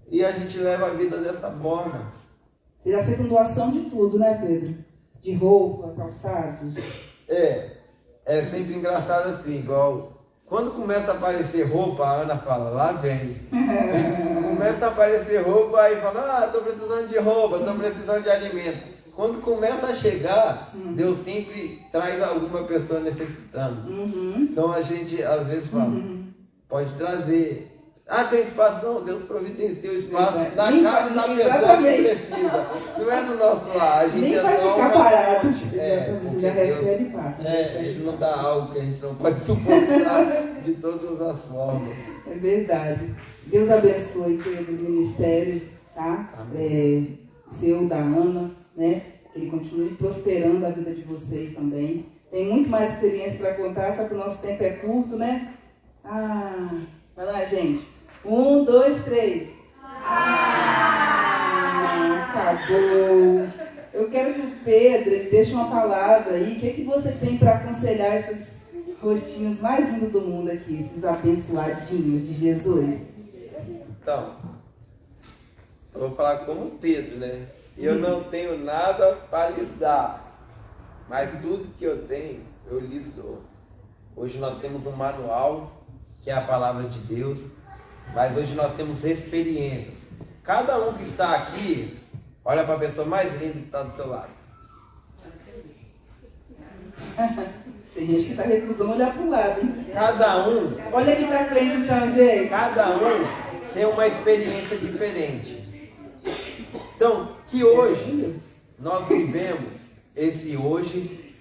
E a gente leva a vida dessa forma. Vocês aceitam doação de tudo, né, Pedro? De roupa, calçados. É sempre engraçado assim, igual quando começa a aparecer roupa, a Ana fala, lá vem. Começa a aparecer roupa, aí fala, estou precisando de roupa, estou precisando de alimento. Quando começa a chegar, Deus sempre traz alguma pessoa necessitando. Então a gente às vezes fala, pode trazer. Tem espaço? Não, Deus providencia o espaço na casa da pessoa que precisa. Não é no nosso lar, a gente nem vai ficar parado. Já recebe e passa. Ele não dá algo que a gente não pode suportar de todas as formas. É verdade. Deus abençoe o ministério, tá? Seu, da Ana, né? Que ele continue prosperando a vida de vocês também. Tem muito mais experiência para contar, só que o nosso tempo é curto, né? Vai lá, gente. 1, 2, 3. Acabou. Eu quero que o Pedro ele deixe uma palavra aí. O que você tem para aconselhar esses rostinhos mais lindos do mundo aqui, esses abençoadinhos de Jesus? Então, eu vou falar como Pedro, né? Eu não tenho nada para lhes dar, mas tudo que eu tenho, eu lhes dou. Hoje nós temos um manual, que é a palavra de Deus, mas hoje nós temos experiências. Cada um que está aqui, olha para a pessoa mais linda que está do seu lado. Tem gente que está recusando olhar para o lado, hein? Cada um... Olha aqui para frente então, gente. Cada um tem uma experiência diferente. Então, que hoje nós vivemos esse hoje,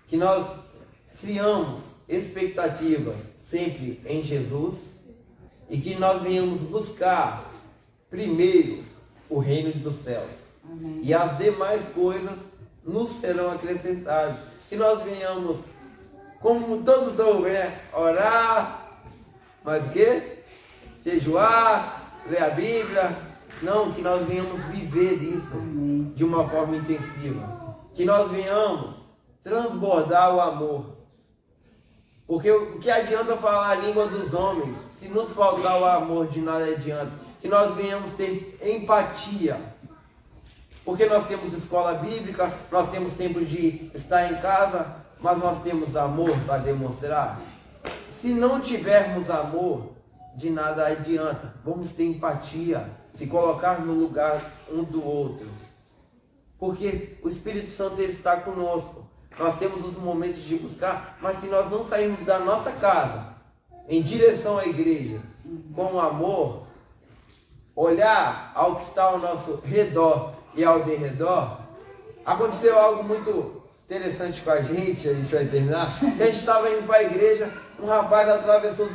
que nós criamos expectativas sempre em Jesus, e que nós venhamos buscar primeiro o reino dos céus. Amém. E as demais coisas nos serão acrescentadas. Que nós venhamos, como todos ouvem, orar, mas o quê? Jejuar, ler a Bíblia. Não, que nós venhamos viver isso de uma forma intensiva. Que nós venhamos transbordar o amor. Porque o que adianta falar a língua dos homens se nos faltar o amor? De nada adianta. Que nós venhamos ter empatia. Porque nós temos escola bíblica, nós temos tempo de estar em casa, mas nós temos amor para demonstrar. Se não tivermos amor, de nada adianta. Vamos ter empatia, se colocar no lugar um do outro. Porque o Espírito Santo ele está conosco. Nós temos os momentos de buscar, mas se nós não sairmos da nossa casa em direção à igreja com amor, olhar ao que está ao nosso redor e ao derredor, aconteceu algo muito interessante com a gente vai terminar, que a gente estava indo para a igreja, um rapaz atravessou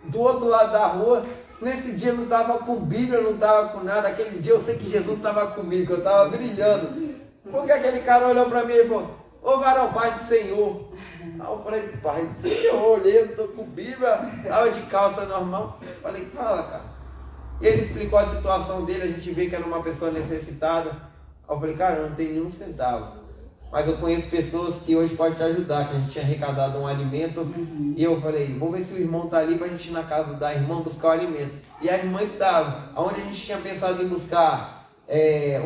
do outro lado da rua, nesse dia não estava com Bíblia, não estava com nada, aquele dia eu sei que Jesus estava comigo, eu estava brilhando, porque aquele cara olhou para mim e falou, ô varão, Pai do Senhor. Aí eu falei, Pai do Senhor, eu olhei, não estou com Bíblia, estava de calça normal, falei, fala, cara. E ele explicou a situação dele, a gente vê que era uma pessoa necessitada. Aí eu falei, cara, eu não tenho nenhum centavo, mas eu conheço pessoas que hoje podem te ajudar, que a gente tinha arrecadado um alimento. E eu falei, vou ver se o irmão está ali para a gente ir na casa da irmã buscar o alimento. E a irmã estava, onde a gente tinha pensado em buscar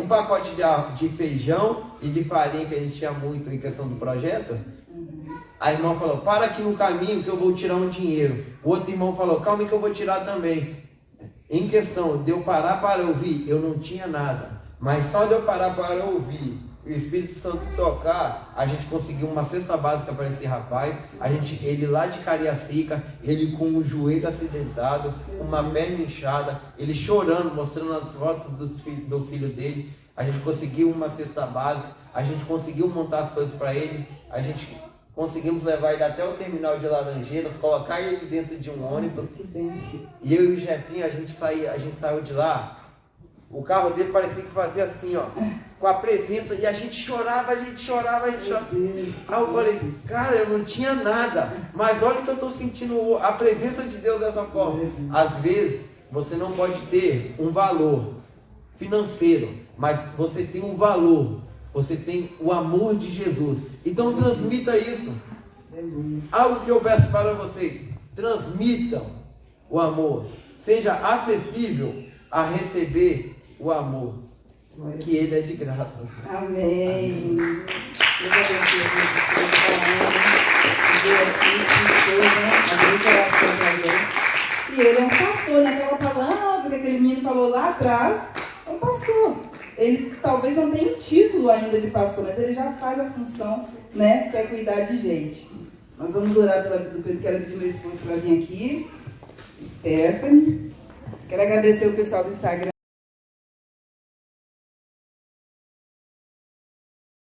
um pacote de feijão e de farinha, que a gente tinha muito em questão do projeto. A irmã falou, para aqui no caminho que eu vou tirar um dinheiro. O outro irmão falou, calma aí que eu vou tirar também. Em questão de eu parar para ouvir, eu não tinha nada. Mas só de eu parar para ouvir, o Espírito Santo tocar, a gente conseguiu uma cesta básica para esse rapaz. Ele lá de Cariacica, ele com o joelho acidentado, uma perna inchada, ele chorando, mostrando as fotos do filho dele. A gente conseguiu uma cesta básica, a gente conseguiu montar as coisas para ele, a gente conseguimos levar ele até o terminal de Laranjeiras, colocar ele dentro de um ônibus. E eu e o Jefinho, a gente saiu de lá. O carro dele parecia que fazia assim, ó, com a presença, e a gente chorava. Aí eu falei, cara, eu não tinha nada, mas olha que eu estou sentindo a presença de Deus dessa forma. Às vezes, você não pode ter um valor financeiro, mas você tem um valor, você tem o amor de Jesus. Então transmita isso. Algo que eu peço para vocês, transmitam o amor, seja acessível a receber o amor, que ele é de graça. Amém. E ele é um pastor, né? Aquela palavra que aquele menino falou lá atrás, é um pastor. Ele talvez não tenha um título ainda de pastor, mas ele já faz a função, né? Que é cuidar de gente. Nós vamos orar pela vida do Pedro. Quero pedir meu esposo para vir aqui, Stephanie. Quero agradecer o pessoal do Instagram.